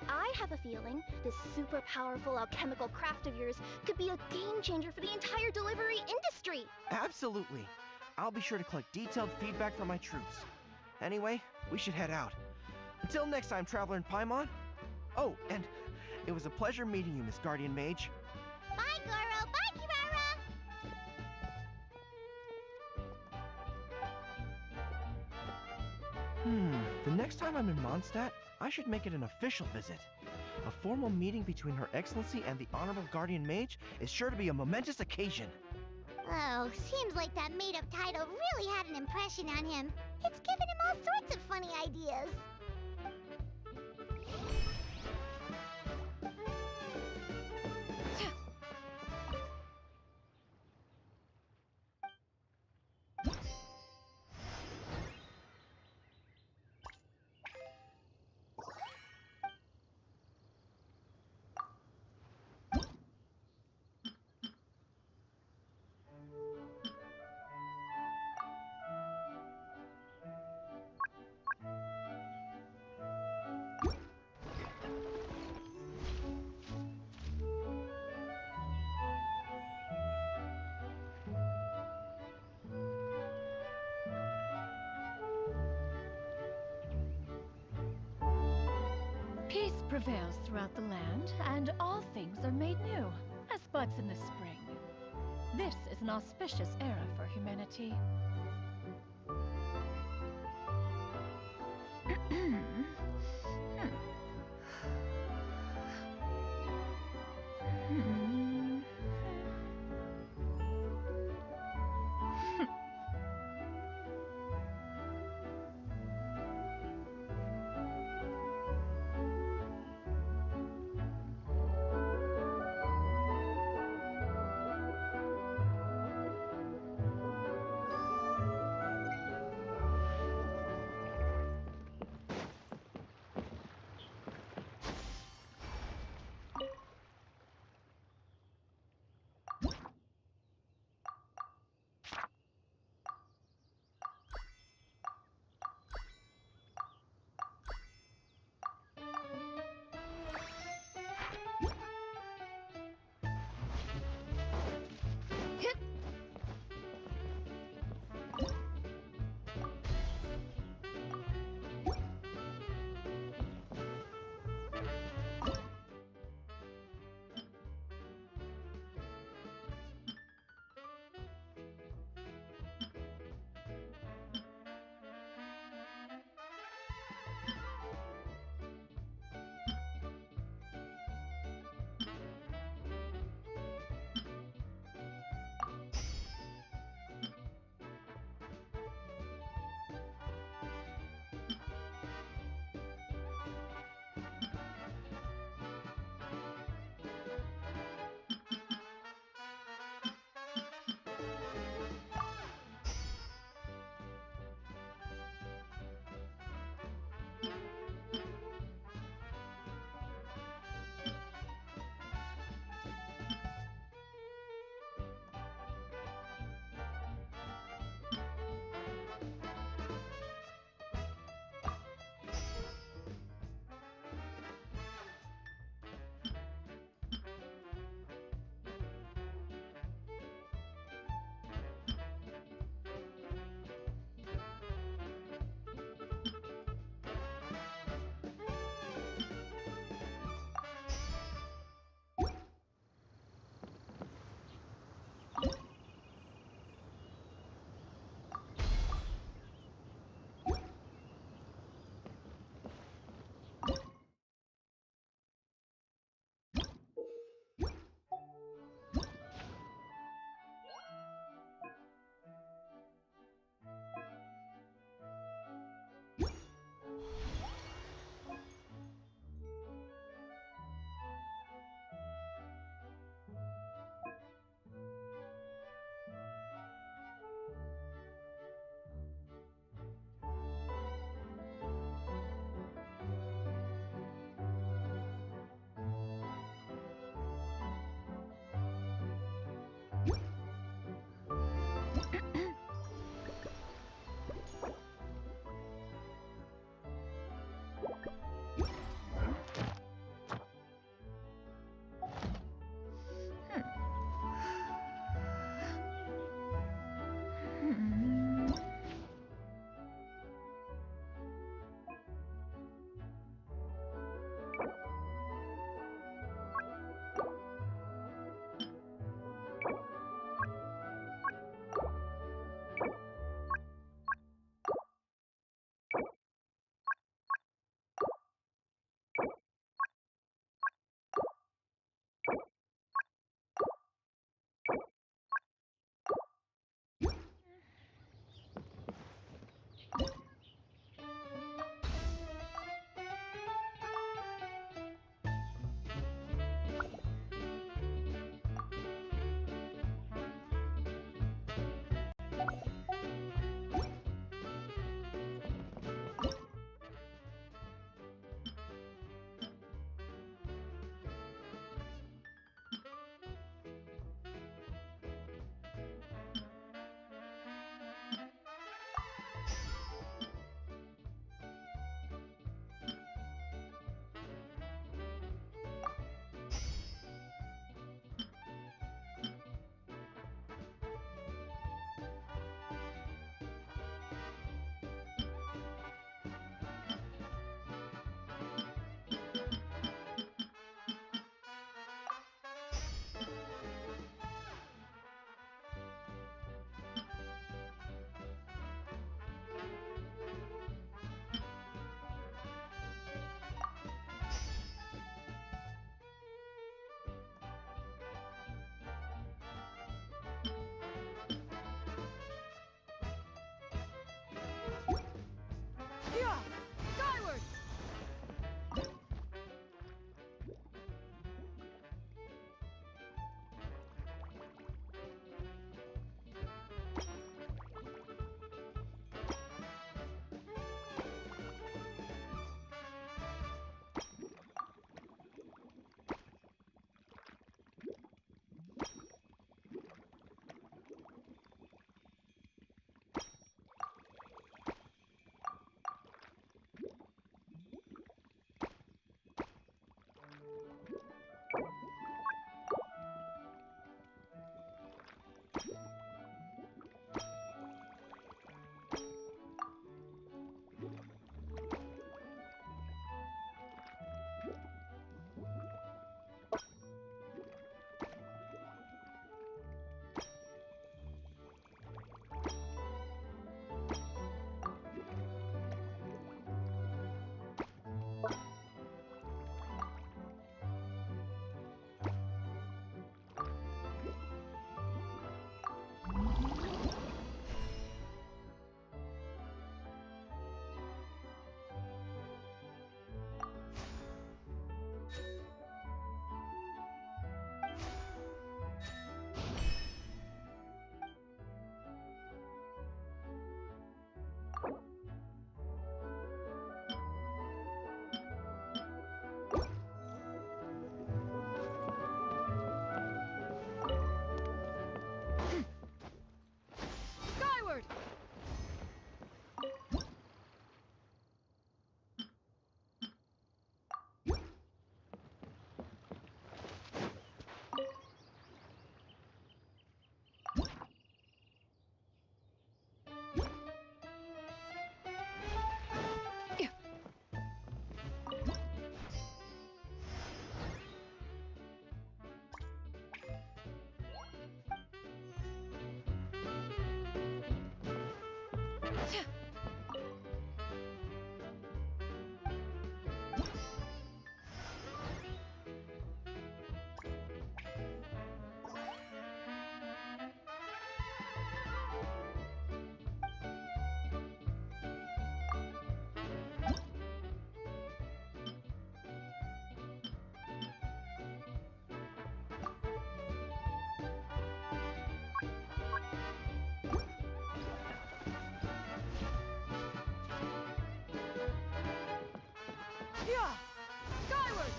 Speaker 8: I have a feeling this super powerful alchemical craft of yours could be a game changer for the entire delivery industry.
Speaker 9: Absolutely. I'll be sure to collect detailed feedback from my troops. Anyway, we should head out. Until next time, Traveler in Paimon. Oh, and it was a pleasure meeting you, Miss Guardian Mage.
Speaker 2: Bye, Goro. Bye, Kirara.
Speaker 9: The next time I'm in Mondstadt, I should make it an official visit. A formal meeting between Her Excellency and the Honorable Guardian Mage is sure to be a momentous occasion.
Speaker 2: Oh, seems like that made-up title really had an impression on him. It's given him all sorts of funny ideas.
Speaker 7: Peace prevails throughout the land, and all things are made new, as buds in the spring. This is an auspicious era for humanity. Yeah! Skyward!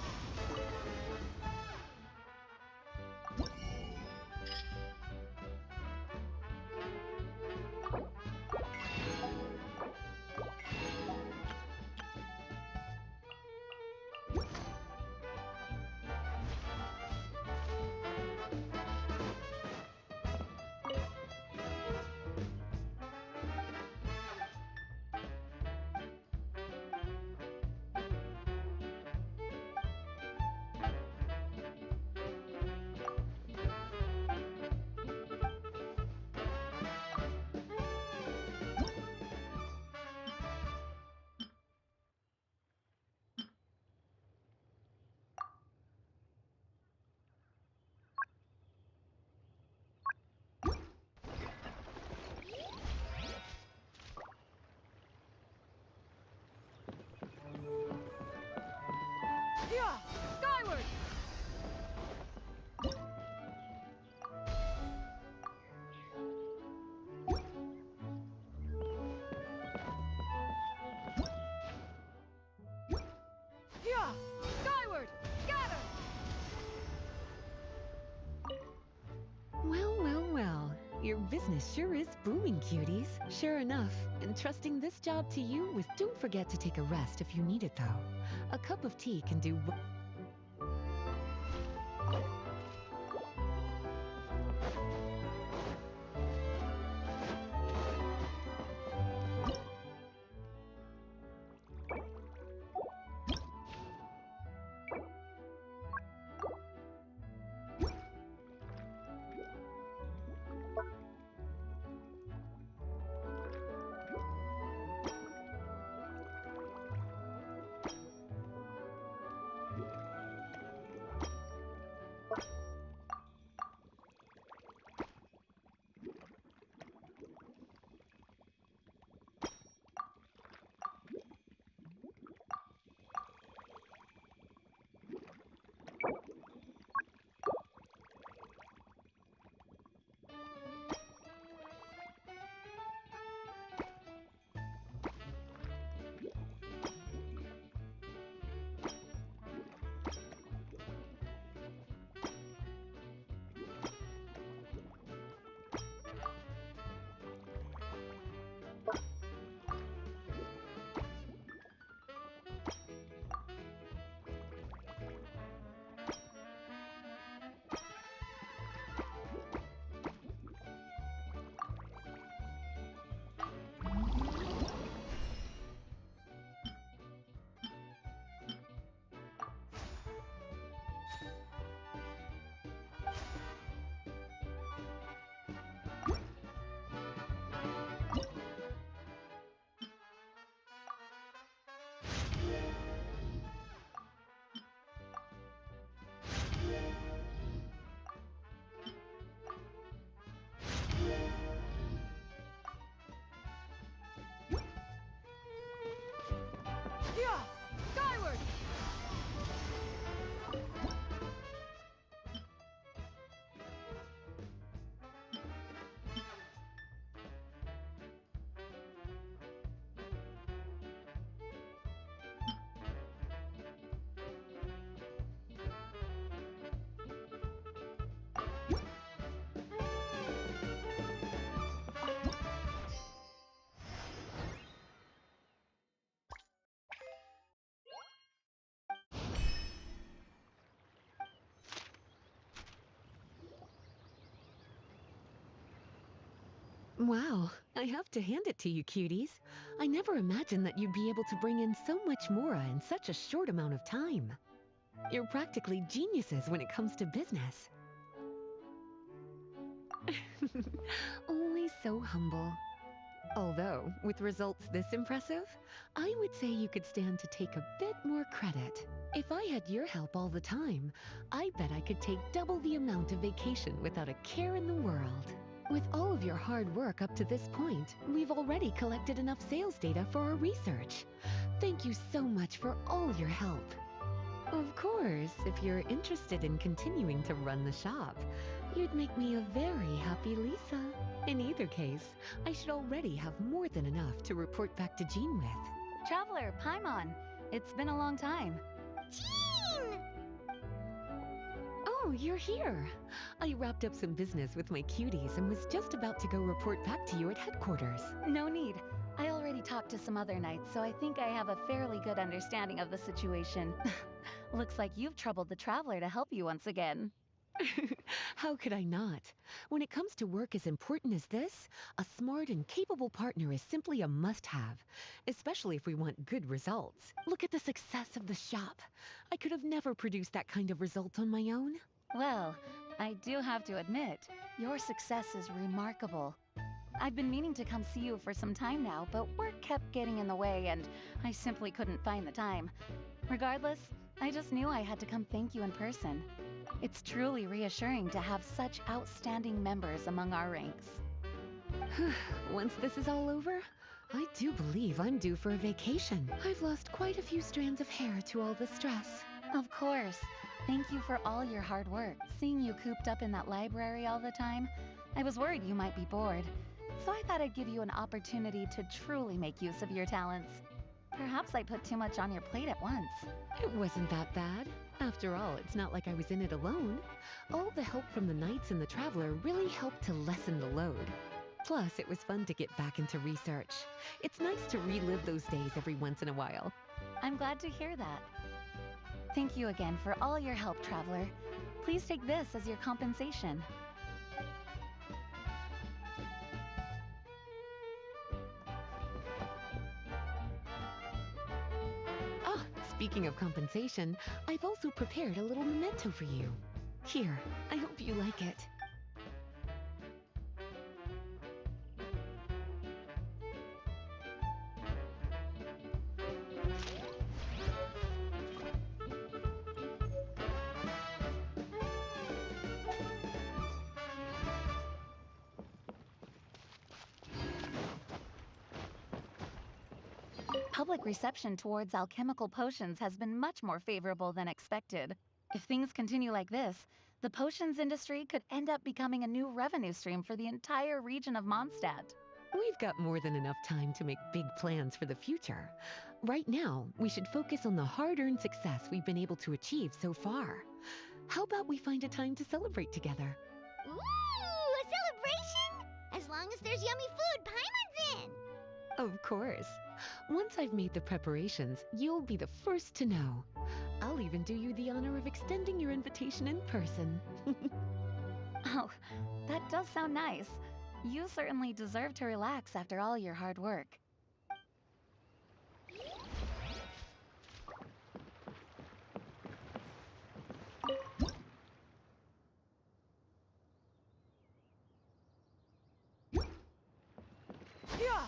Speaker 7: Yeah! Skyward! Yeah! Skyward! Scatter!
Speaker 5: Well, well, well. Your business sure is booming, cuties. Sure enough, entrusting this job to you with don't forget to take a rest if you need it, though. A cup of tea can do.
Speaker 7: Yeah! Skyward!
Speaker 5: Wow, I have to hand it to you, cuties. I never imagined that you'd be able to bring in so much mora in such a short amount of time. You're practically geniuses when it comes to business. Only so humble. Although, with results this impressive, I would say you could stand to take a bit more credit. If I had your help all the time, I bet I could take double the amount of vacation without a care in the world. With all of your hard work up to this point, we've already collected enough sales data for our research. Thank you so much for all your help. Of course, if you're interested in continuing to run the shop, you'd make me a very happy Lisa. In either case, I should already have more than enough to report back to Jean with.
Speaker 10: Traveler, Paimon,
Speaker 5: It's been a long time.
Speaker 2: Jean!
Speaker 5: Oh, you're here. I wrapped up some business with my cuties and was just about to go report back to you at headquarters.
Speaker 10: No need. I already talked to some other knights, so I think I have a fairly good understanding of the situation. Looks like you've troubled the Traveler to help you once again.
Speaker 5: How could I not? When it comes to work as important as this, a smart and capable partner is simply a must-have, especially if we want good results. Look at the success of the shop. I could have never produced that kind of result on my own.
Speaker 10: Well, I do have to admit, your success is remarkable. I've been meaning to come see you for some time now, but work kept getting in the way and I simply couldn't find the time. Regardless, I just knew I had to come thank you in person. It's truly reassuring to have such outstanding members among our ranks.
Speaker 5: Once this is all over, I do believe I'm due for a vacation. I've lost quite a few strands of hair to all the stress.
Speaker 10: Of course. Thank you for all your hard work. Seeing you cooped up in that library all the time, I was worried you might be bored. So I thought I'd give you an opportunity to truly make use of your talents. Perhaps I put too much on your plate at once.
Speaker 5: It wasn't that bad. After all, it's not like I was in it alone. All the help from the Knights and the Traveler really helped to lessen the load. Plus, it was fun to get back into research. It's nice to relive those days every once in a while.
Speaker 10: I'm glad to hear that. Thank you again for all your help, Traveler. Please take this as your compensation.
Speaker 5: Ah, speaking of compensation, I've also prepared a little memento for you. Here, I hope you like it.
Speaker 10: Public reception towards alchemical potions has been much more favorable than expected. If things continue like this, the potions industry could end up becoming a new revenue stream for the entire region of Mondstadt.
Speaker 5: We've got more than enough time to make big plans for the future. Right now, we should focus on the hard-earned success we've been able to achieve so far. How about we find a time to celebrate together?
Speaker 2: Ooh, a celebration? As long as there's yummy food, Paimon's in!
Speaker 5: Of course. Once I've made the preparations, you'll be the first to know. I'll even do you the honor of extending your invitation in person.
Speaker 10: Oh, that does sound nice. You certainly deserve to relax after all your hard work.
Speaker 3: Yeah!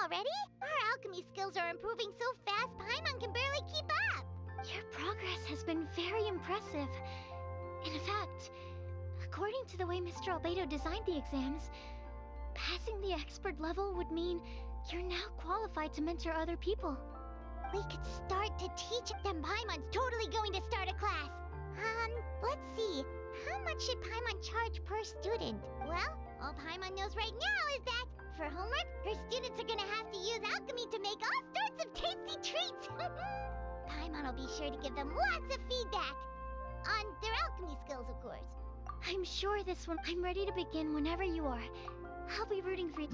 Speaker 2: already? Our alchemy skills are improving so fast, Paimon can barely keep up.
Speaker 8: Your progress has been very impressive. In fact, according to the way Mr. Albedo designed the exams, passing the expert level would mean you're now qualified to mentor other people.
Speaker 2: We could start to teach them. Paimon's totally going to start a class. Let's see. How much should Paimon charge per student? Well, all Paimon knows right now is that for homework, her students are gonna have to use alchemy to make all sorts of tasty treats. Paimon will be sure to give them lots of feedback. On their alchemy skills, of course.
Speaker 8: I'm sure this one. I'm ready to begin whenever you are. I'll be rooting for you.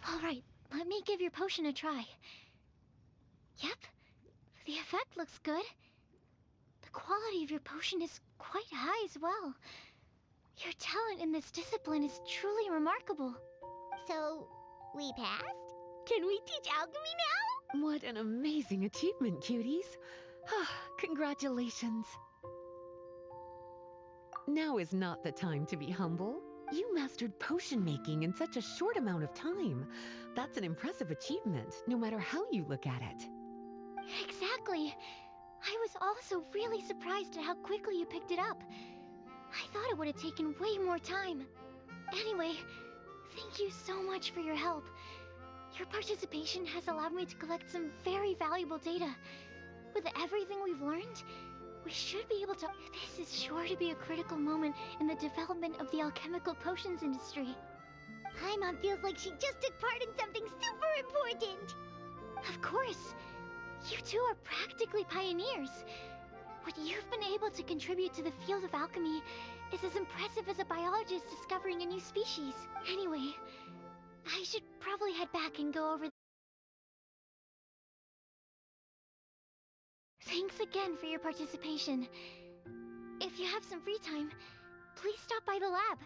Speaker 8: All right, let me give your potion a try. Yep, the effect looks good. The quality of your potion is quite high as well. Your talent in this discipline is truly remarkable.
Speaker 2: So, we passed? Can we teach alchemy now?
Speaker 5: What an amazing achievement, cuties. Congratulations. Now is not the time to be humble. You mastered potion making in such a short amount of time. That's an impressive achievement, no matter how you look at it.
Speaker 8: Exactly. I was also really surprised at how quickly you picked it up. I thought it would have taken way more time. Anyway, thank you so much for your help. Your participation has allowed me to collect some very valuable data. With everything we've learned, we should be able to... This is sure to be a critical moment in the development of the alchemical potions industry.
Speaker 2: Paimon feels like she just took part in something super important.
Speaker 8: Of course. You two are practically pioneers. What you've been able to contribute to the field of alchemy is as impressive as a biologist discovering a new species. Anyway, I should probably head back and go over... Thanks again for your participation. If you have some free time, please stop by the lab.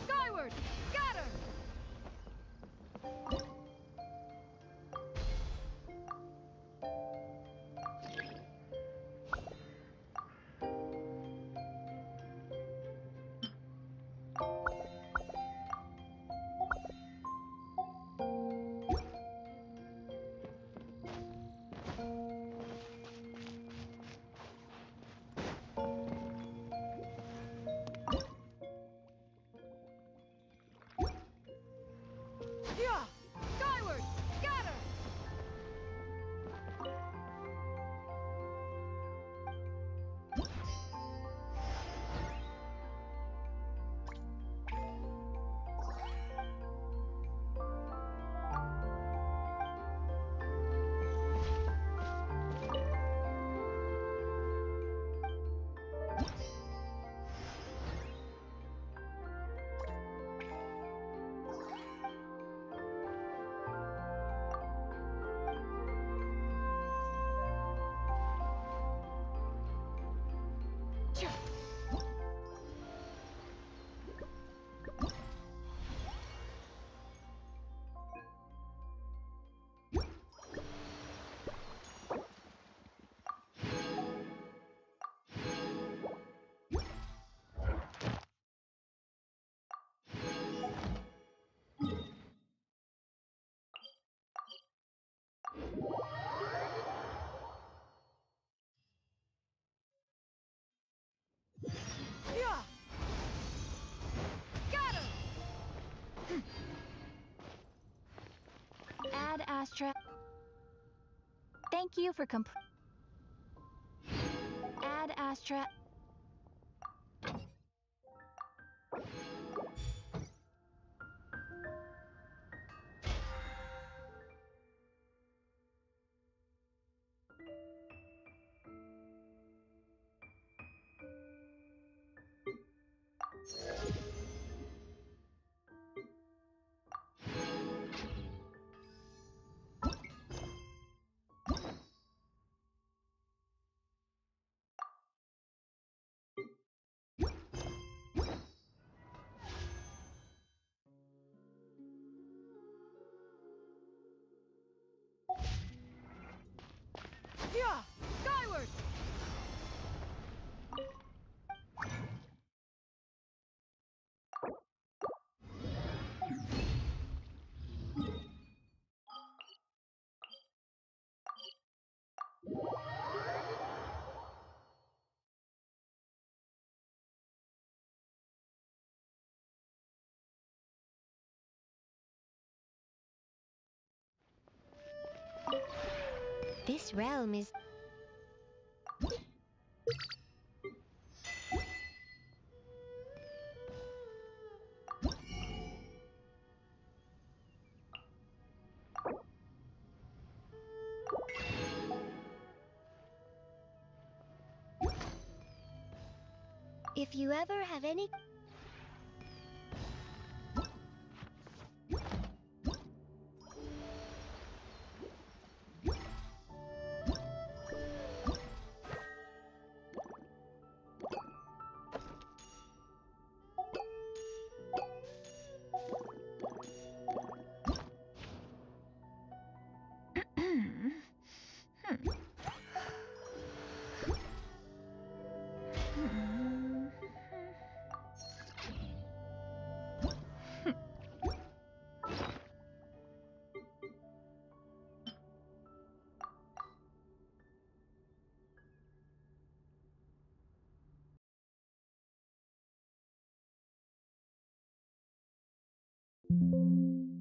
Speaker 7: Skyward! Scatter! Skyward! Scatter!
Speaker 10: Ad Astra. Thank you for Ad Astra.
Speaker 2: This realm is...
Speaker 8: If you ever have any...
Speaker 2: Hmm.